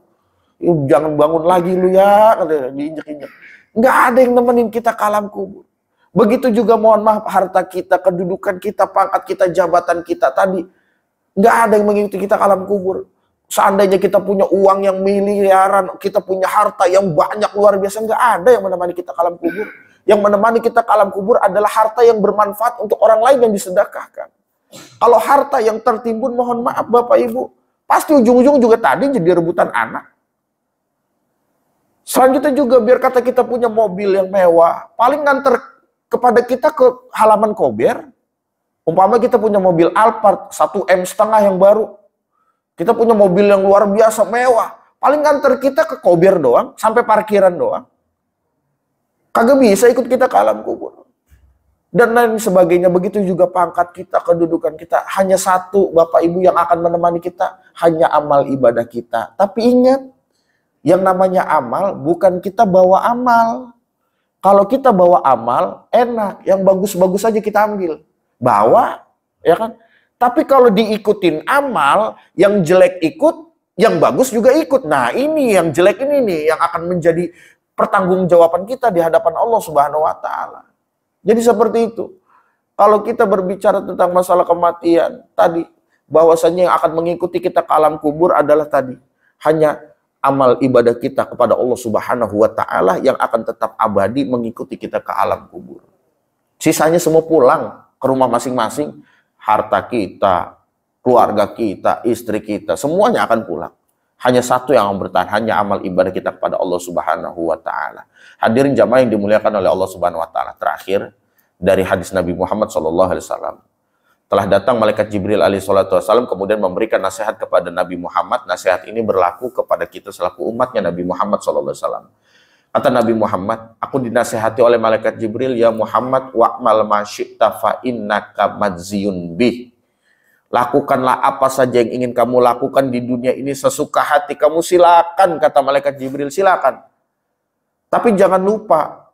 [SPEAKER 1] Jangan bangun lagi lu ya, diinjek-injek. Nggak ada yang nemenin kita ke alam kubur. Begitu juga mohon maaf harta kita, kedudukan kita, pangkat kita, jabatan kita tadi. Nggak ada yang mengikuti kita ke alam kubur. Seandainya kita punya uang yang miliaran, kita punya harta yang banyak luar biasa, nggak ada yang menemani kita ke alam kubur. Yang menemani kita ke alam kubur adalah harta yang bermanfaat untuk orang lain yang disedekahkan. Kalau harta yang tertimbun, mohon maaf Bapak Ibu, pasti ujung-ujung juga tadi jadi rebutan anak. Selanjutnya juga biar kata kita punya mobil yang mewah, paling nganter kepada kita ke halaman Kober. Umpama kita punya mobil Alphard 1,5 M yang baru. Kita punya mobil yang luar biasa mewah, paling nganter kita ke Kober doang, sampai parkiran doang. Kagak bisa ikut kita ke alam kubur. Dan lain sebagainya. Begitu juga pangkat kita, kedudukan kita. Hanya satu Bapak Ibu yang akan menemani kita. Hanya amal ibadah kita. Tapi ingat, yang namanya amal bukan kita bawa amal. Kalau kita bawa amal, enak. Yang bagus-bagus aja kita ambil. Bawa, ya kan? Tapi kalau diikutin amal, yang jelek ikut, yang bagus juga ikut. Nah ini yang jelek ini nih, yang akan menjadi pertanggungjawaban kita di hadapan Allah Subhanahu wa Ta'ala. Jadi seperti itu. Kalau kita berbicara tentang masalah kematian tadi, bahwasanya yang akan mengikuti kita ke alam kubur adalah tadi hanya amal ibadah kita kepada Allah Subhanahu wa Ta'ala yang akan tetap abadi mengikuti kita ke alam kubur. Sisanya semua pulang ke rumah masing-masing, harta kita, keluarga kita, istri kita, semuanya akan pulang. Hanya satu yang bertahan, hanya amal ibadah kita kepada Allah Subhanahu wa Ta'ala. Hadirin jamaah yang dimuliakan oleh Allah Subhanahu wa Ta'ala. Terakhir, dari hadis Nabi Muhammad SAW. Telah datang malaikat Jibril alaihissalam kemudian memberikan nasihat kepada Nabi Muhammad. Nasihat ini berlaku kepada kita selaku umatnya Nabi Muhammad SAW. Kata Nabi Muhammad, aku dinasihati oleh malaikat Jibril, ya Muhammad, wa'mal ma syi'ta fa innaka madziyun bih. Lakukanlah apa saja yang ingin kamu lakukan di dunia ini sesuka hati kamu, silakan, kata malaikat Jibril, silakan. Tapi jangan lupa,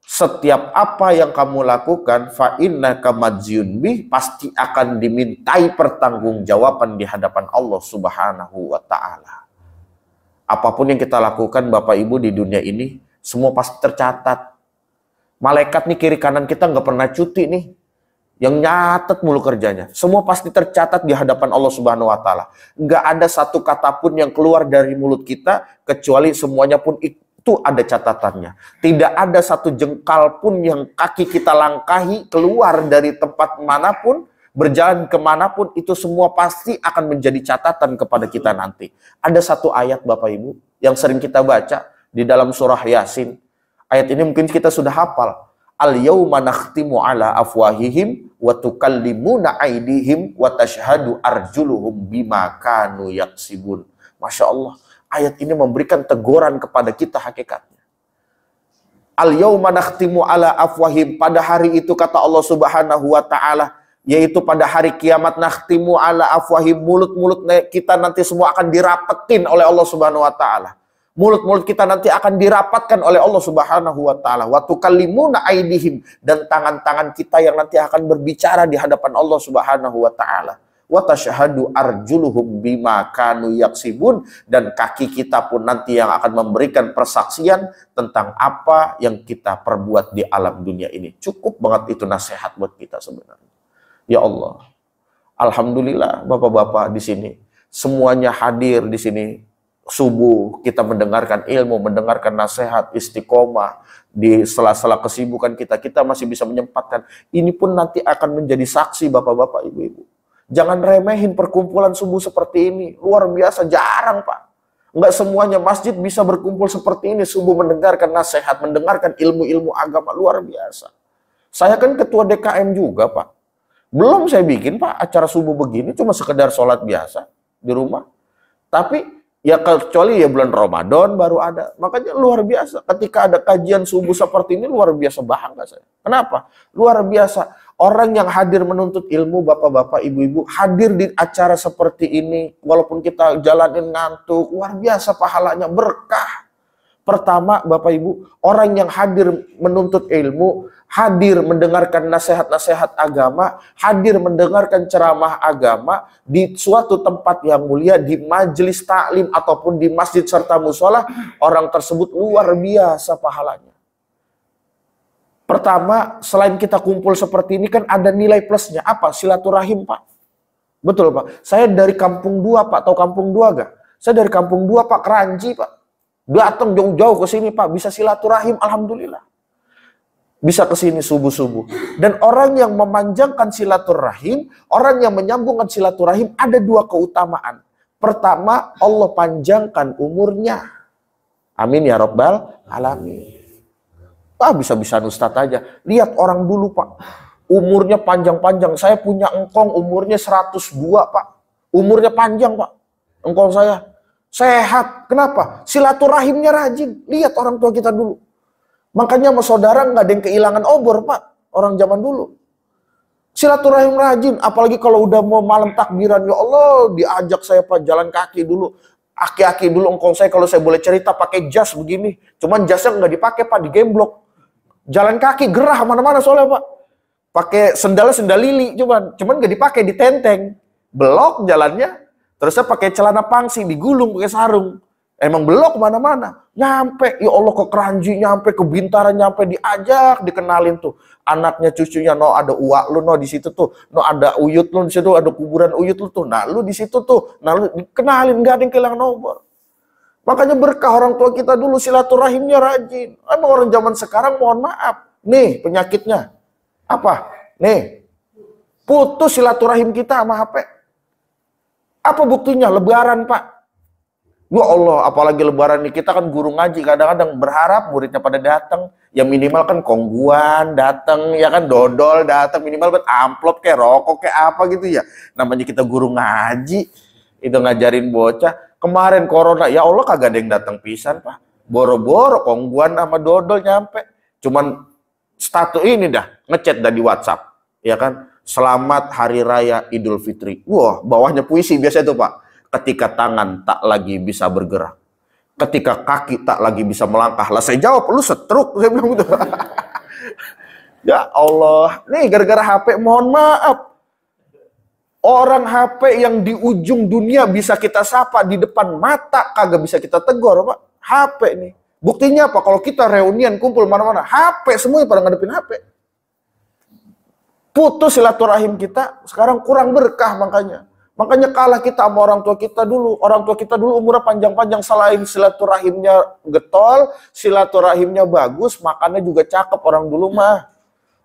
[SPEAKER 1] setiap apa yang kamu lakukan, fa innaka madziyun bih, pasti akan dimintai pertanggungjawaban di hadapan Allah Subhanahu wa Ta'ala. Apapun yang kita lakukan Bapak Ibu di dunia ini, semua pasti tercatat. Malaikat nih kiri kanan kita nggak pernah cuti nih. Yang nyatet mulu kerjanya. Semua pasti tercatat di hadapan Allah Subhanahu wa Ta'ala. Nggak ada satu kata pun yang keluar dari mulut kita, kecuali semuanya pun itu ada catatannya. Tidak ada satu jengkal pun yang kaki kita langkahi keluar dari tempat manapun, berjalan kemanapun, itu semua pasti akan menjadi catatan kepada kita nanti. Ada satu ayat Bapak Ibu yang sering kita baca di dalam surah Yasin. Ayat ini mungkin kita sudah hafal. Al-yawma nakhtimu ala afwahihim wa tukallimuna aydihim wa tashhadu arjuluhum bima kanu yaksibun. Masya Allah, ayat ini memberikan teguran kepada kita hakikatnya. Al-yawma nakhtimu ala afwahim, pada hari itu kata Allah Subhanahu wa Ta'ala, yaitu pada hari kiamat, nakhtimu ala afwahim, mulut-mulut kita nanti semua akan dirapetin oleh Allah Subhanahu wa Ta'ala. Mulut-mulut kita nanti akan dirapatkan oleh Allah Subhanahu wa Ta'ala. Wa tukallimuna aydihim, dan tangan-tangan kita yang nanti akan berbicara di hadapan Allah Subhanahu wa Ta'ala. Wa tashhadu arjuluhum bima kanu yaksibun, dan kaki kita pun nanti yang akan memberikan persaksian tentang apa yang kita perbuat di alam dunia ini. Cukup banget itu nasihat buat kita sebenarnya. Ya Allah, alhamdulillah Bapak-bapak di sini semuanya hadir di sini. Subuh kita mendengarkan ilmu, mendengarkan nasihat, istiqomah di sela-sela kesibukan kita masih bisa menyempatkan. Ini pun nanti akan menjadi saksi Bapak-bapak, Ibu-ibu. Jangan remehin perkumpulan subuh seperti ini. Luar biasa, jarang Pak. Enggak semuanya masjid bisa berkumpul seperti ini subuh, mendengarkan nasihat, mendengarkan ilmu-ilmu agama, luar biasa. Saya kan ketua DKM juga Pak. Belum saya bikin Pak acara subuh begini, cuma sekedar sholat biasa di rumah. Tapi ya kecuali ya bulan Ramadan baru ada. Makanya luar biasa. Ketika ada kajian subuh seperti ini, luar biasa bangga saya. Kenapa? Luar biasa. Orang yang hadir menuntut ilmu, Bapak-bapak, Ibu-ibu, hadir di acara seperti ini, walaupun kita jalanin ngantuk, luar biasa pahalanya, berkah. Pertama, Bapak Ibu, orang yang hadir menuntut ilmu, hadir mendengarkan nasihat-nasihat agama, hadir mendengarkan ceramah agama di suatu tempat yang mulia, di majelis taklim ataupun di masjid serta musola, orang tersebut luar biasa pahalanya. Pertama, selain kita kumpul seperti ini kan ada nilai plusnya. Apa? Silaturahim, Pak. Betul, Pak. Saya dari Kampung 2, Pak. Tahu Kampung 2 gak? Saya dari Kampung 2, Pak. Keranji, Pak. Datang jauh-jauh ke sini, Pak. Bisa silaturahim, alhamdulillah. Bisa ke sini subuh-subuh. Dan orang yang memanjangkan silaturahim, orang yang menyambungkan silaturahim, ada dua keutamaan. Pertama, Allah panjangkan umurnya. Amin ya rabbal alamin. Pak, bisa-bisa Ustadz aja. Lihat orang dulu, Pak. Umurnya panjang-panjang. Saya punya engkong umurnya 102, Pak. Umurnya panjang, Pak. Engkong saya. Sehat. Kenapa? Silaturahimnya rajin. Lihat orang tua kita dulu. Makanya sama saudara nggak ada yang kehilangan obor, Pak. Orang zaman dulu. Silaturahim rajin. Apalagi kalau udah mau malam takbiran. Ya Allah, diajak saya, Pak, jalan kaki dulu. Aki-aki dulu engkong saya, kalau saya boleh cerita, pakai jas begini. Cuman jasnya nggak dipakai, Pak, digemblok. Jalan kaki, gerah mana-mana soalnya, Pak. Pakai sendal lili, cuman nggak dipakai, ditenteng. Belok jalannya. Terus saya pakai celana pangsi, digulung pakai sarung. Emang belok mana-mana. Nyampe, ya Allah, ke Keranji, nyampe ke Bintara, nyampe diajak, dikenalin tuh. Anaknya, cucunya, no ada uak lu, no di situ tuh. No ada uyut lu di situ, ada kuburan uyut lu tuh. Nah, lu di situ tuh. Nah, lu dikenalin, gak ada yang kehilangan nomor. Makanya berkah orang tua kita dulu, silaturahimnya rajin. Emang orang zaman sekarang, mohon maaf. Nih, penyakitnya. Apa? Nih, putus silaturahim kita sama HP. Apa buktinya? Lebaran, Pak. Ya Allah, apalagi lebaran nih, kita kan guru ngaji, kadang-kadang berharap muridnya pada datang. Ya minimal kan kongguan datang, ya kan dodol datang, minimal kan amplop kayak rokok kayak apa gitu ya. Namanya kita guru ngaji, itu ngajarin bocah. Kemarin corona, ya Allah kagak ada yang datang pisan, Pak. Boro-boro kongguan sama dodol nyampe. Cuman status ini dah, ngechat dah di WhatsApp, ya kan? Selamat Hari Raya Idul Fitri. Wah, bawahnya puisi biasa itu, Pak. Ketika tangan tak lagi bisa bergerak. Ketika kaki tak lagi bisa melangkah. Lah saya jawab, lu setruk. Saya bilang gitu. Ya Allah. Nih gara-gara HP, mohon maaf. Orang HP yang di ujung dunia bisa kita sapa, di depan mata kagak bisa kita tegur, Pak. HP nih. Buktinya apa? Kalau kita reunian, kumpul mana-mana. HP, semuanya pada ngadepin HP. Putus silaturahim kita, sekarang kurang berkah makanya. Makanya kalah kita sama orang tua kita dulu. Orang tua kita dulu umurnya panjang-panjang, selain silaturahimnya getol, silaturahimnya bagus, makannya juga cakep orang dulu mah.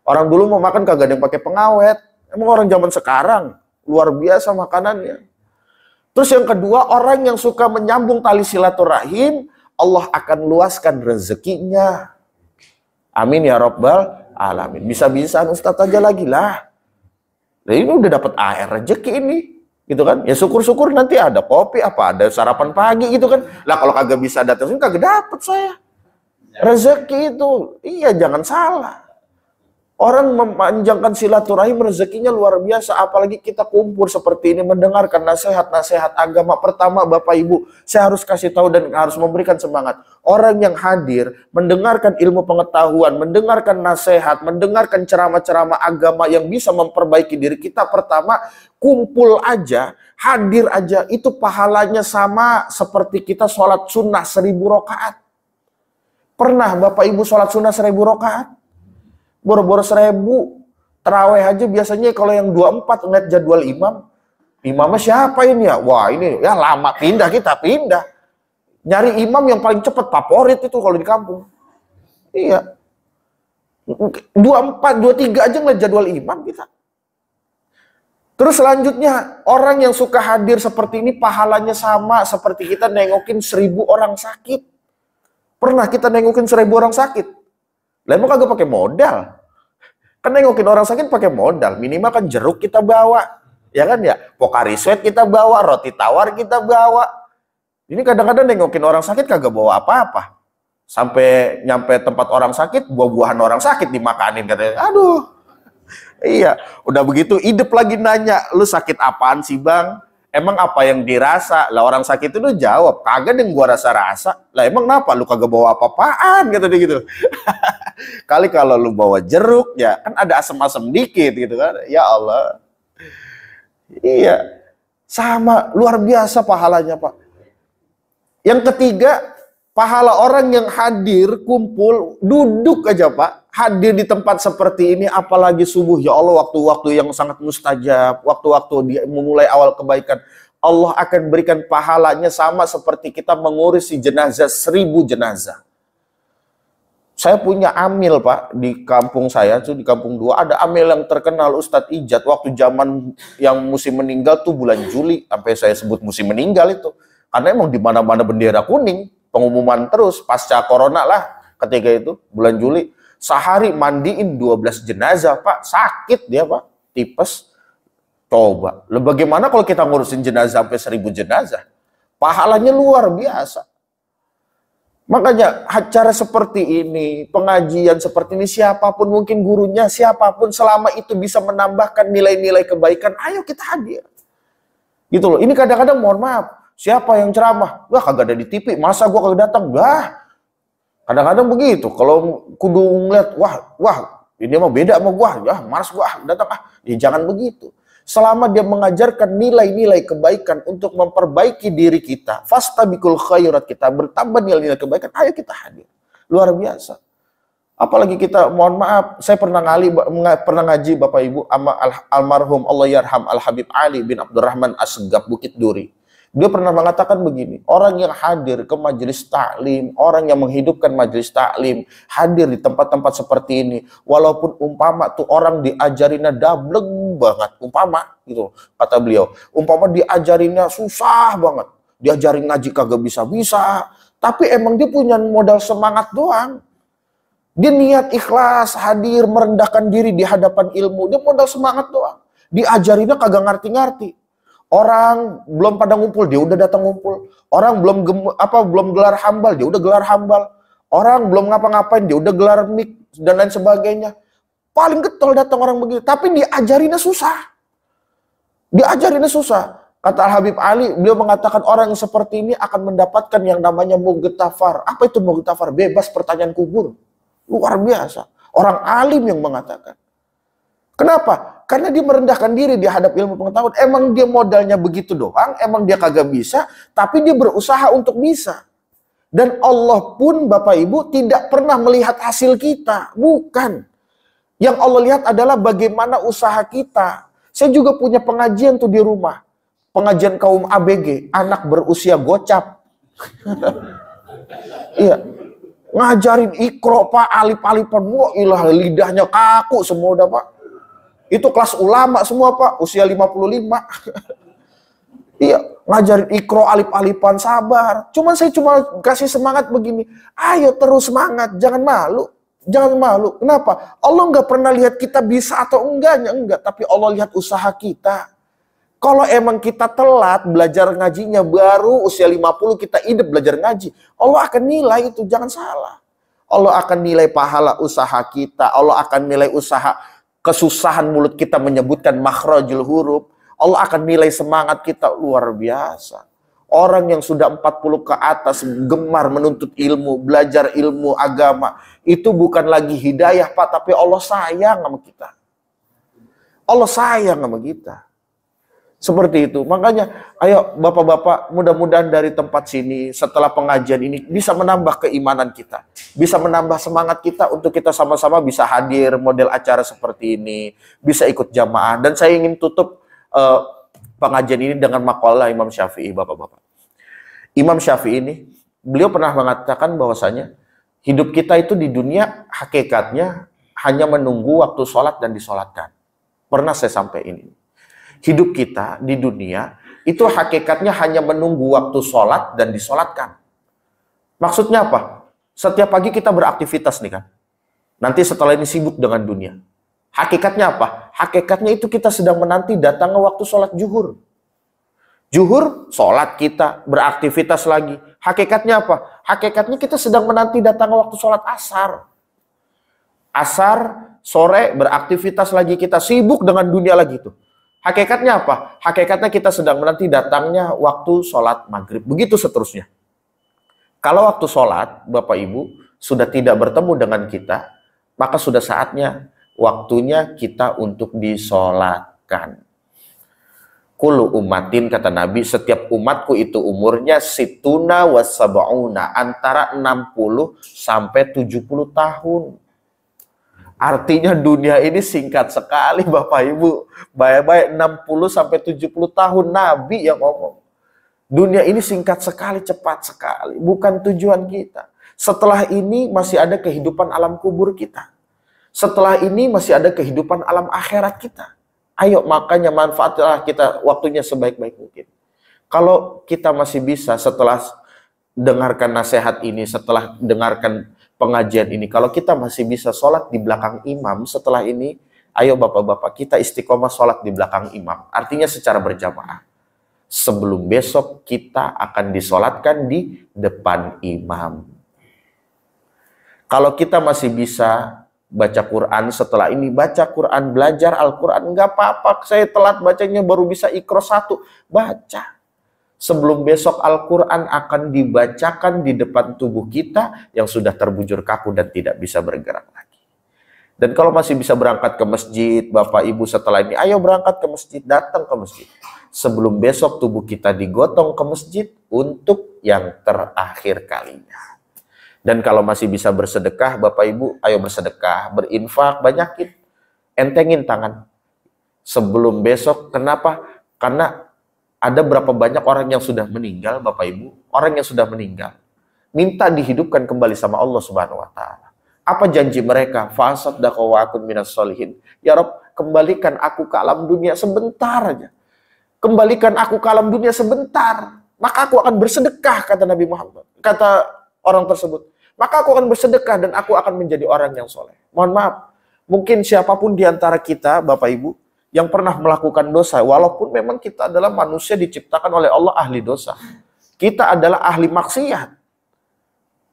[SPEAKER 1] Orang dulu mau makan kagak ada yang pakai pengawet. Emang orang zaman sekarang luar biasa makanannya. Terus yang kedua, orang yang suka menyambung tali silaturahim, Allah akan luaskan rezekinya. Amin ya rabbal alamin. Bisa-bisaan Ustadz aja lagi lah. Nah, ini udah dapat AR rezeki ini, gitu kan? Ya syukur-syukur nanti ada kopi, apa ada sarapan pagi gitu kan? Lah kalau kagak bisa datang sini kagak dapet saya. Rezeki itu, iya jangan salah. Orang memanjangkan silaturahim rezekinya luar biasa, apalagi kita kumpul seperti ini mendengarkan nasihat-nasihat agama. Pertama, Bapak Ibu, saya harus kasih tahu dan harus memberikan semangat. Orang yang hadir mendengarkan ilmu pengetahuan, mendengarkan nasihat, mendengarkan ceramah-ceramah agama yang bisa memperbaiki diri kita. Pertama, kumpul aja, hadir aja, itu pahalanya sama seperti kita sholat sunnah 1000 rakaat. Pernah Bapak Ibu sholat sunnah 1000 rakaat? Boro-boro 1000, terawih aja biasanya kalau yang 24 ngeliat jadwal imam. Imamnya siapa ini ya? Wah ini ya lama, pindah. Nyari imam yang paling cepat, favorit itu kalau di kampung. Iya. 24, 23 aja ngeliat jadwal imam kita. Terus selanjutnya, orang yang suka hadir seperti ini pahalanya sama seperti kita nengokin 1000 orang sakit. Pernah kita nengokin 1000 orang sakit? Lah emang kagak pakai modal. Kan nengokin orang sakit pakai modal. Minimal kan jeruk kita bawa. Ya kan ya? Pocari Sweat kita bawa, roti tawar kita bawa. Ini kadang-kadang nengokin orang sakit kagak bawa apa-apa. Sampai nyampe tempat orang sakit, buah-buahan orang sakit dimakanin katanya. Aduh. Iya, udah begitu hidup lagi nanya, lu sakit apaan sih, Bang? Emang apa yang dirasa? Lah orang sakit itu jawab, kagak yang gua rasa-rasa. Lah emang kenapa? Lu kagak bawa apa-apaan, kata dia gitu. Kali kalau lu bawa jeruk, ya kan ada asam-asam dikit gitu kan. Ya Allah. Iya. Sama, luar biasa pahalanya, Pak. Yang ketiga, pahala orang yang hadir, kumpul, duduk aja, Pak. Hadir di tempat seperti ini, apalagi subuh. Ya Allah, waktu-waktu yang sangat mustajab. Waktu-waktu dia memulai awal kebaikan. Allah akan berikan pahalanya sama seperti kita mengurusi jenazah 1000 jenazah. Saya punya amil, Pak, di kampung saya, tuh di kampung 2, ada amil yang terkenal, Ustadz Ijat, waktu zaman yang musim meninggal tuh bulan Juli, sampai saya sebut musim meninggal itu. Karena emang di mana-mana bendera kuning, pengumuman terus, pasca corona lah, ketika itu, bulan Juli, sehari mandiin 12 jenazah, Pak, sakit dia, Pak, tipes. Coba, bagaimana kalau kita ngurusin jenazah sampai 1000 jenazah? Pahalanya luar biasa. Makanya acara seperti ini, pengajian seperti ini, siapapun mungkin gurunya, siapapun selama itu bisa menambahkan nilai-nilai kebaikan, ayo kita hadir. Gitu loh. Ini kadang-kadang mohon maaf, siapa yang ceramah? Wah, kagak ada di TV, masa gua kagak datang? Wah. Kadang-kadang begitu. Kalau kudu ngeliat, wah, ini mah beda sama gua. Ya, mars gua datang Ya, jangan begitu. Selama dia mengajarkan nilai-nilai kebaikan untuk memperbaiki diri kita, fastabiqul khairat, kita bertambah nilai-nilai kebaikan, ayo kita hadir. Luar biasa. Apalagi kita, mohon maaf, saya pernah ngaji Bapak Ibu sama almarhum Allah yarham Al Habib Ali bin Abdurrahman Asgaf Bukit Duri. Dia pernah mengatakan begini, orang yang hadir ke majelis taklim, orang yang menghidupkan majelis taklim, hadir di tempat-tempat seperti ini, walaupun umpama tuh orang diajarinnya dableng banget, umpama gitu, kata beliau, umpama diajarinnya susah banget, diajarin ngaji kagak bisa-bisa, tapi emang dia punya modal semangat doang. Dia niat ikhlas, hadir, merendahkan diri di hadapan ilmu, dia modal semangat doang. Diajarinnya kagak ngerti-ngerti. Orang belum pada ngumpul, dia udah datang ngumpul. Orang belum gelar hambal, dia udah gelar hambal. Orang belum ngapa-ngapain, dia udah gelar mik dan lain sebagainya. Paling getol datang orang begitu, tapi diajarinnya susah. Diajarinnya susah. Kata Al Habib Ali, beliau mengatakan orang yang seperti ini akan mendapatkan yang namanya mughtafar. Apa itu mughtafar? Bebas pertanyaan kubur. Luar biasa. Orang alim yang mengatakan. Kenapa? Karena dia merendahkan diri di hadap ilmu pengetahuan. Emang dia modalnya begitu doang, emang dia kagak bisa, tapi dia berusaha untuk bisa. Dan Allah pun, Bapak Ibu, tidak pernah melihat hasil kita. Bukan. Yang Allah lihat adalah bagaimana usaha kita. Saya juga punya pengajian tuh di rumah. Pengajian kaum ABG, anak berusia gocap. Iya. Ngajarin ikro, Pak, alif-alifan. Wah, ilah, lidahnya kaku semua udah, Pak. Itu kelas ulama semua, Pak, usia 55. Iya, ngajarin ikro, alif-alifan, sabar. Saya cuma kasih semangat begini. Ayo terus semangat, jangan malu. Jangan malu. Kenapa? Allah nggak pernah lihat kita bisa atau enggaknya, enggak. Tapi Allah lihat usaha kita. Kalau emang kita telat belajar ngajinya, baru usia 50 kita hidup belajar ngaji, Allah akan nilai itu, jangan salah. Allah akan nilai pahala usaha kita. Allah akan nilai usaha kesusahan mulut kita menyebutkan makhrajul huruf. Allah akan nilai semangat kita, luar biasa. Orang yang sudah 40 ke atas gemar menuntut ilmu, belajar ilmu agama, itu bukan lagi hidayah, Pak, tapi Allah sayang sama kita. Allah sayang sama kita. Seperti itu. Makanya, ayo Bapak-bapak, mudah-mudahan dari tempat sini, setelah pengajian ini, bisa menambah keimanan kita. Bisa menambah semangat kita untuk kita sama-sama bisa hadir model acara seperti ini. Bisa ikut jamaah. Dan saya ingin tutup pengajian ini dengan maqalah Imam Syafi'i, Bapak-bapak. Imam Syafi'i ini, beliau pernah mengatakan bahwasanya, hidup kita itu di dunia hakikatnya hanya menunggu waktu sholat dan disolatkan. Pernah saya sampaikan ini. Hidup kita di dunia itu hakikatnya hanya menunggu waktu sholat dan disolatkan. Maksudnya apa? Setiap pagi kita beraktivitas nih kan. Nanti setelah ini sibuk dengan dunia. Hakikatnya apa? Hakikatnya itu kita sedang menanti datangnya waktu sholat zuhur. Zuhur, sholat kita, beraktivitas lagi. Hakikatnya apa? Hakikatnya kita sedang menanti datangnya waktu sholat asar. Asar, sore, beraktivitas lagi, kita sibuk dengan dunia lagi tuh. Hakikatnya apa? Hakikatnya kita sedang menanti datangnya waktu sholat maghrib. Begitu seterusnya. Kalau waktu sholat, Bapak Ibu, sudah tidak bertemu dengan kita, maka sudah saatnya, waktunya kita untuk disolatkan. Kullu ummatin, kata Nabi, setiap umatku itu umurnya situna wasab'una, antara 60 sampai 70 tahun. Artinya dunia ini singkat sekali Bapak Ibu. Baik-baik 60 sampai 70 tahun, Nabi yang ngomong. Dunia ini singkat sekali, cepat sekali. Bukan tujuan kita. Setelah ini masih ada kehidupan alam kubur kita. Setelah ini masih ada kehidupan alam akhirat kita. Ayo makanya manfaatlah kita waktunya sebaik-baik mungkin. Kalau kita masih bisa setelah dengarkan nasihat ini, setelah dengarkan pengajian ini, kalau kita masih bisa sholat di belakang imam setelah ini, ayo bapak-bapak kita istiqomah sholat di belakang imam. Artinya secara berjamaah. Sebelum besok kita akan disolatkan di depan imam. Kalau kita masih bisa baca Quran setelah ini, baca Quran, belajar Al-Quran, nggak apa-apa, saya telat bacanya baru bisa Iqra 1, baca. Sebelum besok Al-Quran akan dibacakan di depan tubuh kita yang sudah terbujur kaku dan tidak bisa bergerak lagi. Dan kalau masih bisa berangkat ke masjid, Bapak Ibu setelah ini, ayo berangkat ke masjid, datang ke masjid. Sebelum besok tubuh kita digotong ke masjid untuk yang terakhir kalinya. Dan kalau masih bisa bersedekah, Bapak Ibu, ayo bersedekah, berinfak, banyakin, entengin tangan. Sebelum besok, kenapa? Karena ada berapa banyak orang yang sudah meninggal, Bapak Ibu, orang yang sudah meninggal, minta dihidupkan kembali sama Allah Subhanahu Wa Taala. Apa janji mereka? Fasaddaqu wa akun minas sholihin. Ya Rob, kembalikan aku ke alam dunia sebentar aja. Kembalikan aku ke alam dunia sebentar, maka aku akan bersedekah, kata Nabi Muhammad. Kata orang tersebut, maka aku akan bersedekah dan aku akan menjadi orang yang soleh. Mohon maaf, mungkin siapapun di antara kita, Bapak Ibu, yang pernah melakukan dosa, walaupun memang kita adalah manusia diciptakan oleh Allah ahli dosa. Kita adalah ahli maksiat.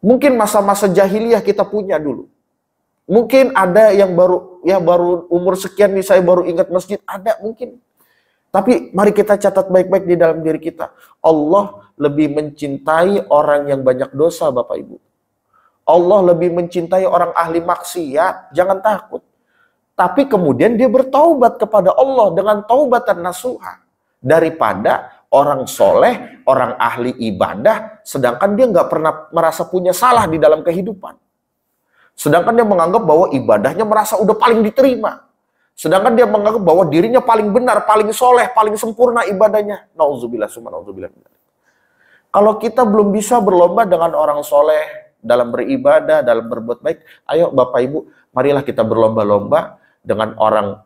[SPEAKER 1] Mungkin masa-masa jahiliyah kita punya dulu. Mungkin ada yang baru umur sekian nih saya baru ingat masjid, ada mungkin. Tapi mari kita catat baik-baik di dalam diri kita. Allah lebih mencintai orang yang banyak dosa, Bapak Ibu. Allah lebih mencintai orang ahli maksiat. Jangan takut. Tapi kemudian dia bertaubat kepada Allah dengan taubatan nasuha. Daripada orang soleh, orang ahli ibadah, sedangkan dia nggak pernah merasa punya salah di dalam kehidupan. Sedangkan dia menganggap bahwa ibadahnya merasa udah paling diterima. Sedangkan dia menganggap bahwa dirinya paling benar, paling soleh, paling sempurna ibadahnya. Nauzubillah, summa nauzubillah. Kalau kita belum bisa berlomba dengan orang soleh dalam beribadah, dalam berbuat baik, ayo Bapak Ibu, marilah kita berlomba-lomba dengan orang,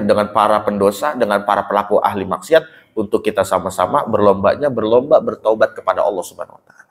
[SPEAKER 1] dengan para pendosa, dengan para pelaku ahli maksiat, untuk kita sama-sama berlomba bertaubat kepada Allah Subhanahu Wa Taala.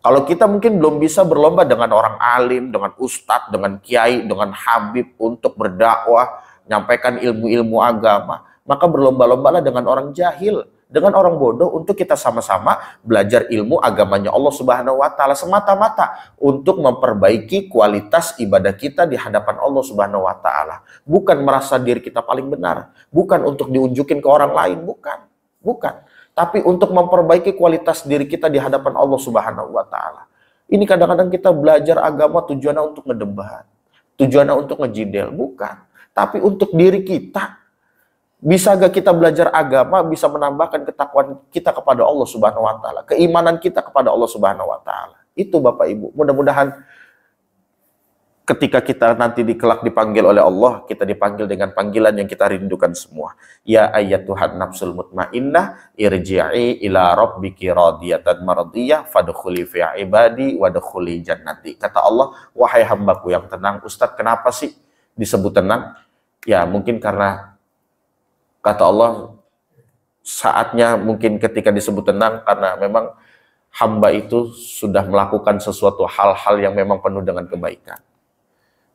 [SPEAKER 1] Kalau kita mungkin belum bisa berlomba dengan orang alim, dengan ustadz, dengan kiai, dengan habib untuk berdakwah, nyampaikan ilmu-ilmu agama, maka berlomba-lombalah dengan orang jahil, dengan orang bodoh untuk kita sama-sama belajar ilmu agamanya Allah Subhanahu Wa Taala semata-mata untuk memperbaiki kualitas ibadah kita di hadapan Allah Subhanahu Wa Taala. Bukan merasa diri kita paling benar, bukan untuk diunjukin ke orang lain, bukan. Tapi untuk memperbaiki kualitas diri kita di hadapan Allah Subhanahu Wa Taala. Ini kadang-kadang kita belajar agama tujuannya untuk ngedebat, tujuannya untuk ngejidel, bukan. Tapi untuk diri kita. Bisa gak kita belajar agama bisa menambahkan ketakwaan kita kepada Allah Subhanahu Wa Taala, keimanan kita kepada Allah Subhanahu Wa Taala. Itu Bapak Ibu. Mudah-mudahan ketika kita nanti dipanggil oleh Allah, kita dipanggil dengan panggilan yang kita rindukan semua. Ya ayyatuhan nafsul mutmainnah, irji'i ila rabbiki radiyatan mardiyah, fadkhuli fi ibadi wadkhuli jannati. Kata Allah, wahai hambaku yang tenang. Ustadz, kenapa sih disebut tenang? Ya mungkin karena kata Allah, saatnya mungkin ketika disebut tenang karena memang hamba itu sudah melakukan sesuatu hal-hal yang memang penuh dengan kebaikan.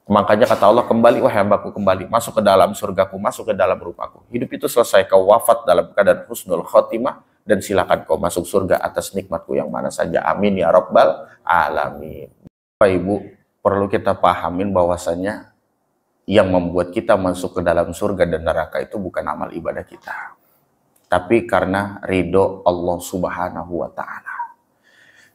[SPEAKER 1] Makanya kata Allah, kembali wahai hambaku, kembali, masuk ke dalam surgaku, masuk ke dalam rumahku. Hidup itu selesai, kau wafat dalam keadaan husnul khotimah, dan silakan kau masuk surga atas nikmatku yang mana saja. Amin ya rabbal alamin. Bapak Ibu, perlu kita pahamin bahwasanya yang membuat kita masuk ke dalam surga dan neraka itu bukan amal ibadah kita, tapi karena ridho Allah Subhanahu wa Ta'ala.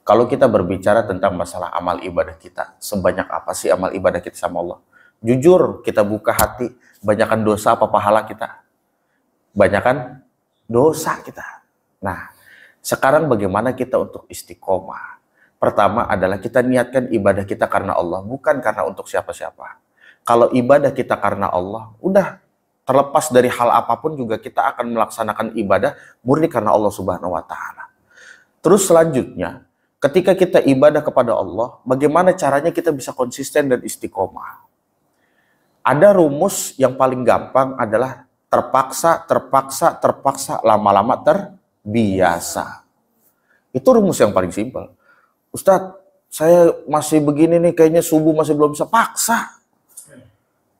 [SPEAKER 1] Kalau kita berbicara tentang masalah amal ibadah kita, sebanyak apa sih amal ibadah kita sama Allah? Jujur, kita buka hati, banyakan dosa apa pahala kita? Banyakan dosa kita. Nah, sekarang bagaimana kita untuk istiqomah? Pertama adalah kita niatkan ibadah kita karena Allah, bukan karena untuk siapa-siapa. Kalau ibadah kita karena Allah, udah terlepas dari hal apapun juga kita akan melaksanakan ibadah murni karena Allah Subhanahu wa Ta'ala. Terus selanjutnya, ketika kita ibadah kepada Allah, bagaimana caranya kita bisa konsisten dan istiqomah? Ada rumus yang paling gampang adalah terpaksa, terpaksa, terpaksa, lama-lama terbiasa. Itu rumus yang paling simpel. Ustadz, saya masih begini nih, kayaknya subuh masih belum bisa, paksa.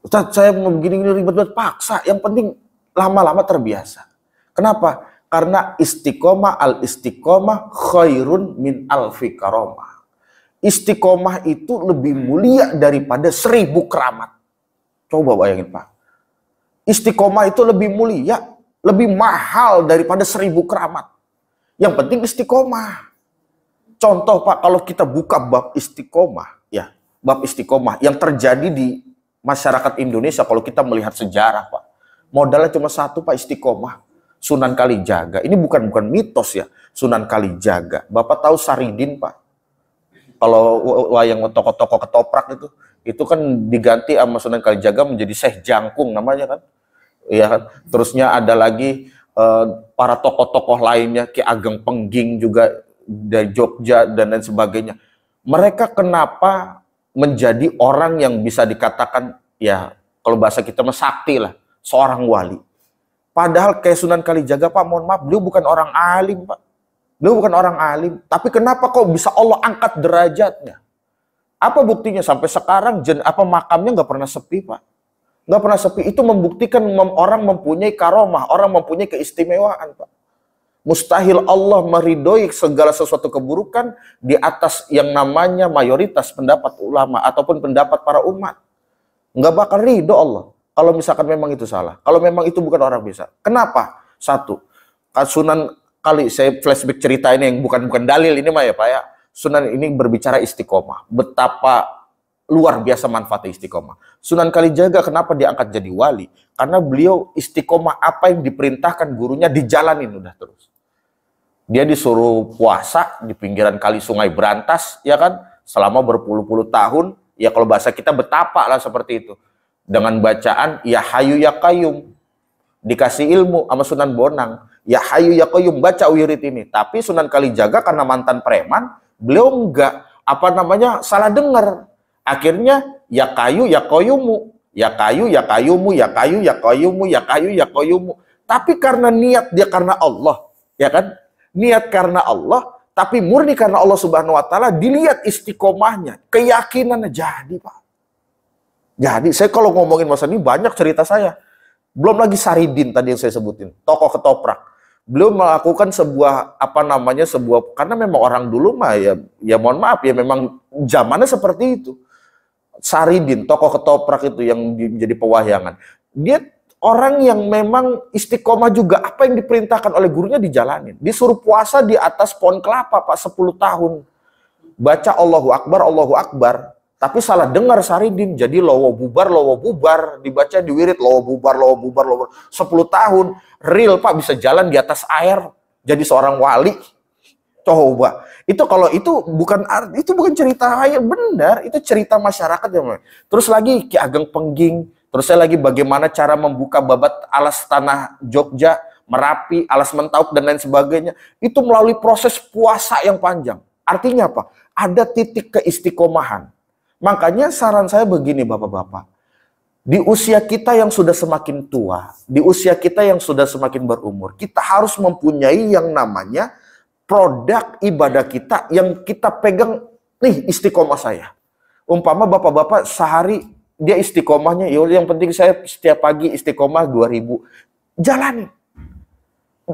[SPEAKER 1] Ustadz, saya mau begini ribet-ribet, paksa. Yang penting lama-lama terbiasa. Kenapa? Karena istiqomah al-istiqomah khairun min alfi karamah. Istiqomah itu lebih mulia daripada 1000 keramat. Coba bayangin Pak. Istiqomah itu lebih mulia, lebih mahal daripada 1000 keramat. Yang penting istiqomah. Contoh Pak, kalau kita buka bab istiqomah, ya, bab istiqomah yang terjadi di masyarakat Indonesia kalau kita melihat sejarah Pak. Modalnya cuma satu Pak, istiqomah. Sunan Kalijaga. Ini bukan mitos ya. Sunan Kalijaga. Bapak tahu Saridin Pak? Kalau wayang toko-toko ketoprak itu kan diganti sama Sunan Kalijaga menjadi Syekh Jangkung namanya kan. Iya kan. Terusnya ada lagi para tokoh-tokoh lainnya, Ki Ageng Pengging juga dari Jogja dan lain sebagainya. Mereka kenapa menjadi orang yang bisa dikatakan ya kalau bahasa kita mah sakti lah, seorang wali. Padahal kayak Sunan Kalijaga Pak, mohon maaf, beliau bukan orang alim Pak. Beliau bukan orang alim. Tapi kenapa kok bisa Allah angkat derajatnya? Apa buktinya? Sampai sekarang makamnya nggak pernah sepi Pak. Nggak pernah sepi. Itu membuktikan orang mempunyai karomah, orang mempunyai keistimewaan Pak. Mustahil Allah meridhoi segala sesuatu keburukan di atas yang namanya mayoritas pendapat ulama ataupun pendapat para umat. Nggak bakal ridho Allah. Kalau misalkan memang itu salah, kalau memang itu bukan orang biasa. Kenapa? Satu, Sunan saya flashback cerita ini yang bukan dalil ini mah ya Pak ya. Sunan ini berbicara istiqomah. Betapa luar biasa manfaat istiqomah. Sunan Kalijaga kenapa diangkat jadi wali? Karena beliau istiqomah, apa yang diperintahkan gurunya dijalanin udah terus. Dia disuruh puasa di pinggiran kali Sungai Berantas, ya kan? Selama berpuluh-puluh tahun, ya kalau bahasa kita betapa lah seperti itu. Dengan bacaan ya Hayu ya Qayyum, dikasih ilmu sama Sunan Bonang, ya Hayu ya Qayyum, baca wirid ini. Tapi Sunan Kalijaga karena mantan preman, beliau enggak salah dengar. Akhirnya ya Kayu ya Qayyumu, ya Kayu ya Qayyumu, ya Kayu ya Qayyumu, ya Kayu ya Qayyumu. Tapi karena niat dia karena Allah, ya kan? Niat karena Allah, tapi murni karena Allah Subhanahu wa Ta'ala, dilihat istiqomahnya, keyakinannya jadi Pak. Jadi saya kalau ngomongin masa ini banyak cerita saya. Belum lagi Saridin tadi yang saya sebutin, tokoh ketoprak. Beliau melakukan sebuah karena memang orang dulu mah ya mohon maaf ya memang zamannya seperti itu. Saridin, tokoh ketoprak itu yang menjadi pewahyangan. Dia orang yang memang istiqomah juga, apa yang diperintahkan oleh gurunya dijalanin. Disuruh puasa di atas pohon kelapa Pak 10 tahun. Baca Allahu Akbar. Tapi salah dengar Saridin, jadi lowo bubar, dibaca di wirid, lowo bubar. 10 tahun, real Pak, bisa jalan di atas air, jadi seorang wali. Coba, itu kalau itu bukan cerita yang benar, itu cerita masyarakat ya. Terus lagi Ki Ageng Pengging, terus saya lagi bagaimana cara membuka babat alas tanah Jogja, Merapi, alas Mentauk, dan lain sebagainya. Itu melalui proses puasa yang panjang. Artinya apa? Ada titik keistiqomahan. Makanya saran saya begini Bapak-Bapak, di usia kita yang sudah semakin tua, di usia kita yang sudah semakin berumur, kita harus mempunyai yang namanya produk ibadah kita yang kita pegang, nih istiqomah saya. Umpama Bapak-Bapak sehari dia istiqomahnya, yang penting saya setiap pagi istiqomah 2000, jalani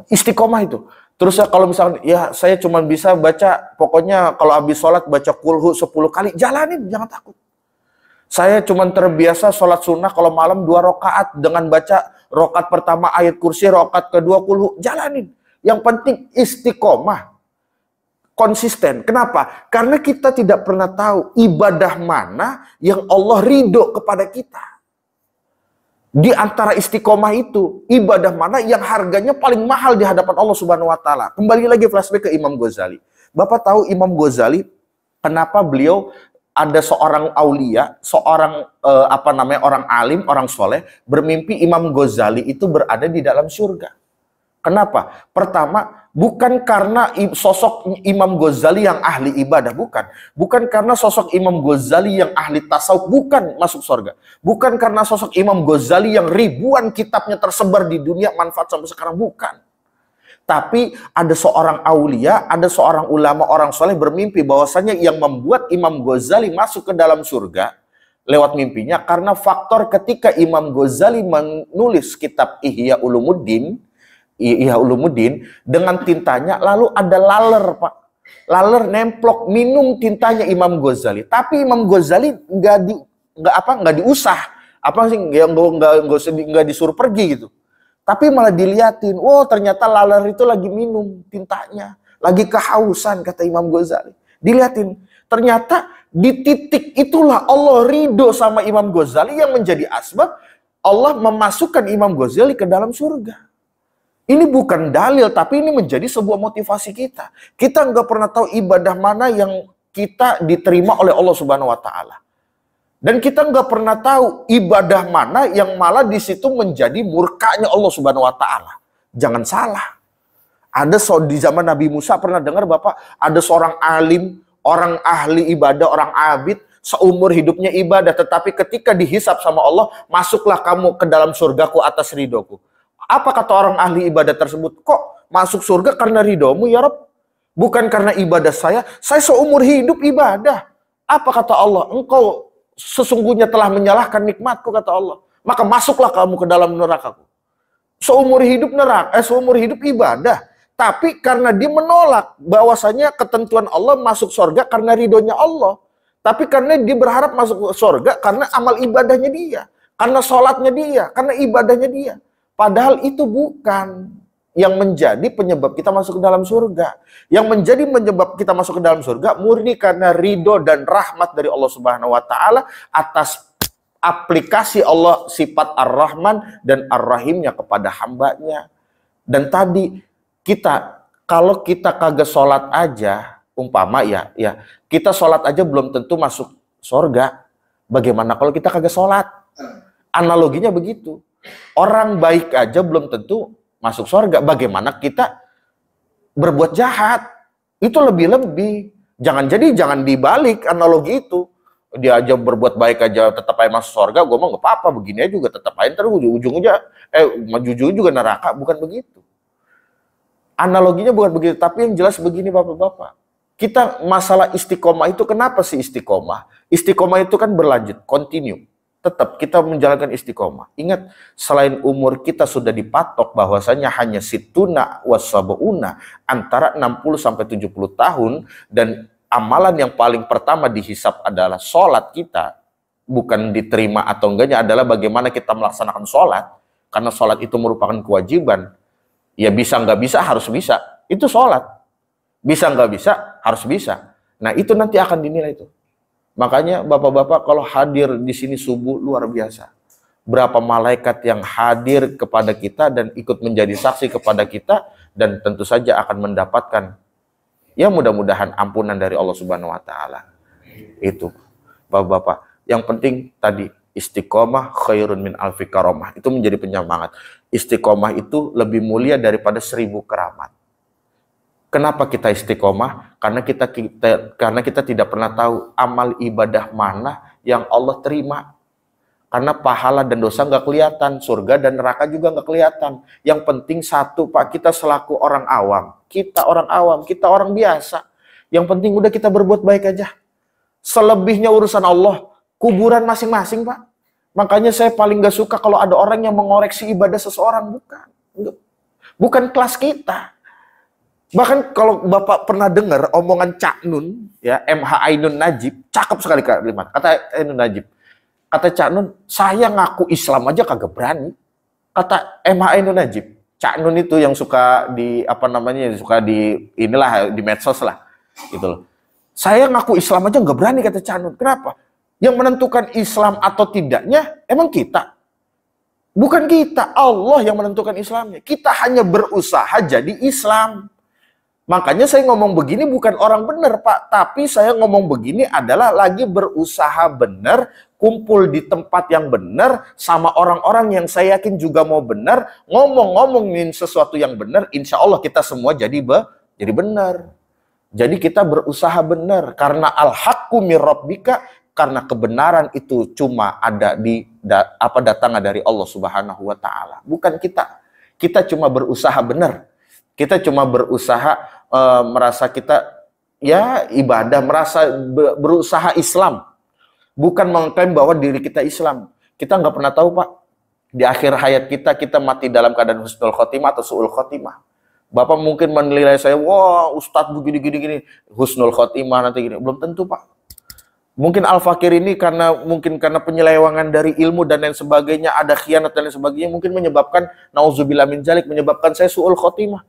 [SPEAKER 1] istiqomah itu. Terus kalau misalkan ya saya cuma bisa baca, pokoknya kalau habis sholat baca kulhu 10 kali, jalanin, jangan takut. Saya cuma terbiasa sholat sunnah kalau malam 2 rakaat dengan baca rakaat pertama ayat kursi, rakaat kedua kulhu. Jalanin. Yang penting istiqomah. Konsisten. Kenapa? Karena kita tidak pernah tahu ibadah mana yang Allah ridho kepada kita. Di antara istiqomah itu, ibadah mana yang harganya paling mahal di hadapan Allah Subhanahu wa taala. Kembali lagi flashback ke Imam Ghazali. Bapak tahu Imam Ghazali kenapa beliau ada seorang aulia, seorang orang alim, orang soleh, bermimpi Imam Ghazali itu berada di dalam surga. Kenapa? Pertama, bukan karena sosok Imam Ghazali yang ahli ibadah, bukan. Bukan karena sosok Imam Ghazali yang ahli tasawuf, bukan masuk surga. Bukan karena sosok Imam Ghazali yang ribuan kitabnya tersebar di dunia, manfaat sampai sekarang, bukan. Tapi ada seorang aulia, ada seorang ulama, orang soleh bermimpi bahwasanya yang membuat Imam Ghazali masuk ke dalam surga lewat mimpinya karena faktor ketika Imam Ghazali menulis kitab Ihya Ulumuddin dengan tintanya, lalu ada laler, Pak. Laler nemplok minum tintanya Imam Ghazali. Tapi Imam Ghazali nggak diusah, nggak disuruh pergi gitu. Tapi malah diliatin, ternyata laler itu lagi minum tintanya, lagi kehausan, kata Imam Ghazali. Diliatin, ternyata di titik itulah Allah ridho sama Imam Ghazali yang menjadi asbab Allah memasukkan Imam Ghazali ke dalam surga. Ini bukan dalil, tapi ini menjadi sebuah motivasi kita. Kita nggak pernah tahu ibadah mana yang kita diterima oleh Allah Subhanahu wa taala. Dan kita nggak pernah tahu ibadah mana yang malah di situ menjadi murkanya Allah Subhanahu wa taala. Jangan salah. Ada di zaman Nabi Musa, pernah dengar Bapak, ada seorang alim, orang ahli ibadah, orang abid, seumur hidupnya ibadah, tetapi ketika dihisap sama Allah, masuklah kamu ke dalam surgaku atas ridhoku. Apa kata orang ahli ibadah tersebut? Kok masuk surga karena ridhomu ya Rabb? Bukan karena ibadah saya seumur hidup ibadah. Apa kata Allah? Engkau sesungguhnya telah menyalahkan nikmatku, kata Allah. Maka masuklah kamu ke dalam nerakaku. Seumur hidup seumur hidup ibadah. Tapi karena dia menolak bahwasanya ketentuan Allah masuk surga karena ridhonya Allah. Tapi karena dia berharap masuk surga karena amal ibadahnya dia. Karena sholatnya dia, karena ibadahnya dia. Padahal itu bukan yang menjadi penyebab kita masuk ke dalam surga. Yang menjadi penyebab kita masuk ke dalam surga murni karena ridho dan rahmat dari Allah Subhanahu wa taala atas aplikasi Allah sifat Ar-Rahman dan Ar-Rahimnya kepada hambanya. Dan tadi kalau kita kagak sholat aja, umpama ya kita sholat aja belum tentu masuk surga. Bagaimana kalau kita kagak sholat? Analoginya begitu. Orang baik aja belum tentu masuk surga. Bagaimana kita berbuat jahat? Itu lebih-lebih. Jangan dibalik analogi itu. Dia aja berbuat baik aja tetap aja masuk surga, gue mah nggak apa-apa, begini aja juga tetap aja, ntar ujung-ujungnya juga neraka. Bukan begitu. Analoginya bukan begitu, tapi yang jelas begini Bapak-bapak. Kita masalah istiqomah itu, kenapa sih istiqomah? Istiqomah itu kan berlanjut, continue. Tetap kita menjalankan istiqomah. Ingat, selain umur kita sudah dipatok bahwasanya hanya situna wasabuuna, antara 60 sampai 70 tahun, dan amalan yang paling pertama dihisap adalah sholat kita. Bukan diterima atau enggaknya adalah bagaimana kita melaksanakan sholat. Karena sholat itu merupakan kewajiban. Ya bisa nggak bisa harus bisa. Itu sholat. Bisa nggak bisa harus bisa. Nah itu nanti akan dinilai itu. Makanya bapak-bapak kalau hadir di sini subuh luar biasa. Berapa malaikat yang hadir kepada kita dan ikut menjadi saksi kepada kita, dan tentu saja akan mendapatkan ya mudah-mudahan ampunan dari Allah Subhanahu wa taala. Itu bapak-bapak. Yang penting tadi istiqomah khairun min alfi karamah. Itu menjadi penyemangat. Istiqomah itu lebih mulia daripada 1000 keramat. Kenapa kita istiqomah? Karena kita tidak pernah tahu amal ibadah mana yang Allah terima. Karena pahala dan dosa nggak kelihatan, surga dan neraka juga nggak kelihatan. Yang penting satu Pak, kita selaku orang awam, kita orang biasa. Yang penting udah kita berbuat baik aja. Selebihnya urusan Allah, kuburan masing-masing Pak. Makanya saya paling nggak suka kalau ada orang yang mengoreksi ibadah seseorang, bukan kelas kita. Bahkan kalau Bapak pernah dengar omongan Cak Nun, ya MH Ainun Najib, cakep sekali kalimat. Kata Ainun Najib, Kata Cak Nun, saya ngaku Islam aja kagak berani. Kata MHI Nun Najib, Cak Nun itu yang suka di suka di inilah di medsos lah, gitu loh. Saya ngaku Islam aja nggak berani, kata Cak Nun. Kenapa? Yang menentukan Islam atau tidaknya emang kita. Bukan kita, Allah yang menentukan Islamnya. Kita hanya berusaha jadi Islam. Makanya saya ngomong begini bukan orang benar, Pak. Tapi saya ngomong begini adalah lagi berusaha benar, kumpul di tempat yang benar, sama orang-orang yang saya yakin juga mau benar, ngomongin sesuatu yang benar, insya Allah kita semua jadi benar. Jadi kita berusaha benar, karena al-haqqu mir rabbika, karena kebenaran itu cuma ada datangnya dari Allah Subhanahu wa taala, bukan kita. Kita cuma berusaha benar. Kita cuma berusaha merasa kita ya ibadah, merasa berusaha Islam. Bukan mengklaim bahwa diri kita Islam. Kita nggak pernah tahu, Pak. Di akhir hayat kita mati dalam keadaan husnul khotimah atau su'ul khotimah. Bapak mungkin menilai saya, wah Ustadz begini-gini, husnul khotimah nanti gini. Belum tentu, Pak. Mungkin Al-Fakir ini karena penyelewangan dari ilmu dan lain sebagainya, ada khianat dan lain sebagainya, mungkin menyebabkan, nauzubillah min dzalik, menyebabkan saya su'ul khotimah.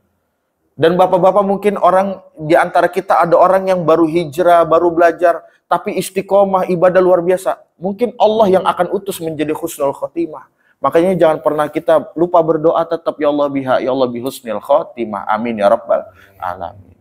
[SPEAKER 1] Dan bapak-bapak mungkin orang di antara kita ada orang yang baru hijrah, baru belajar, tapi istiqomah, ibadah luar biasa. Mungkin Allah yang akan utus menjadi husnul khotimah. Makanya jangan pernah kita lupa berdoa tetap, ya Allah biha, ya Allah bihusnil khotimah. Amin ya rabbal alamin.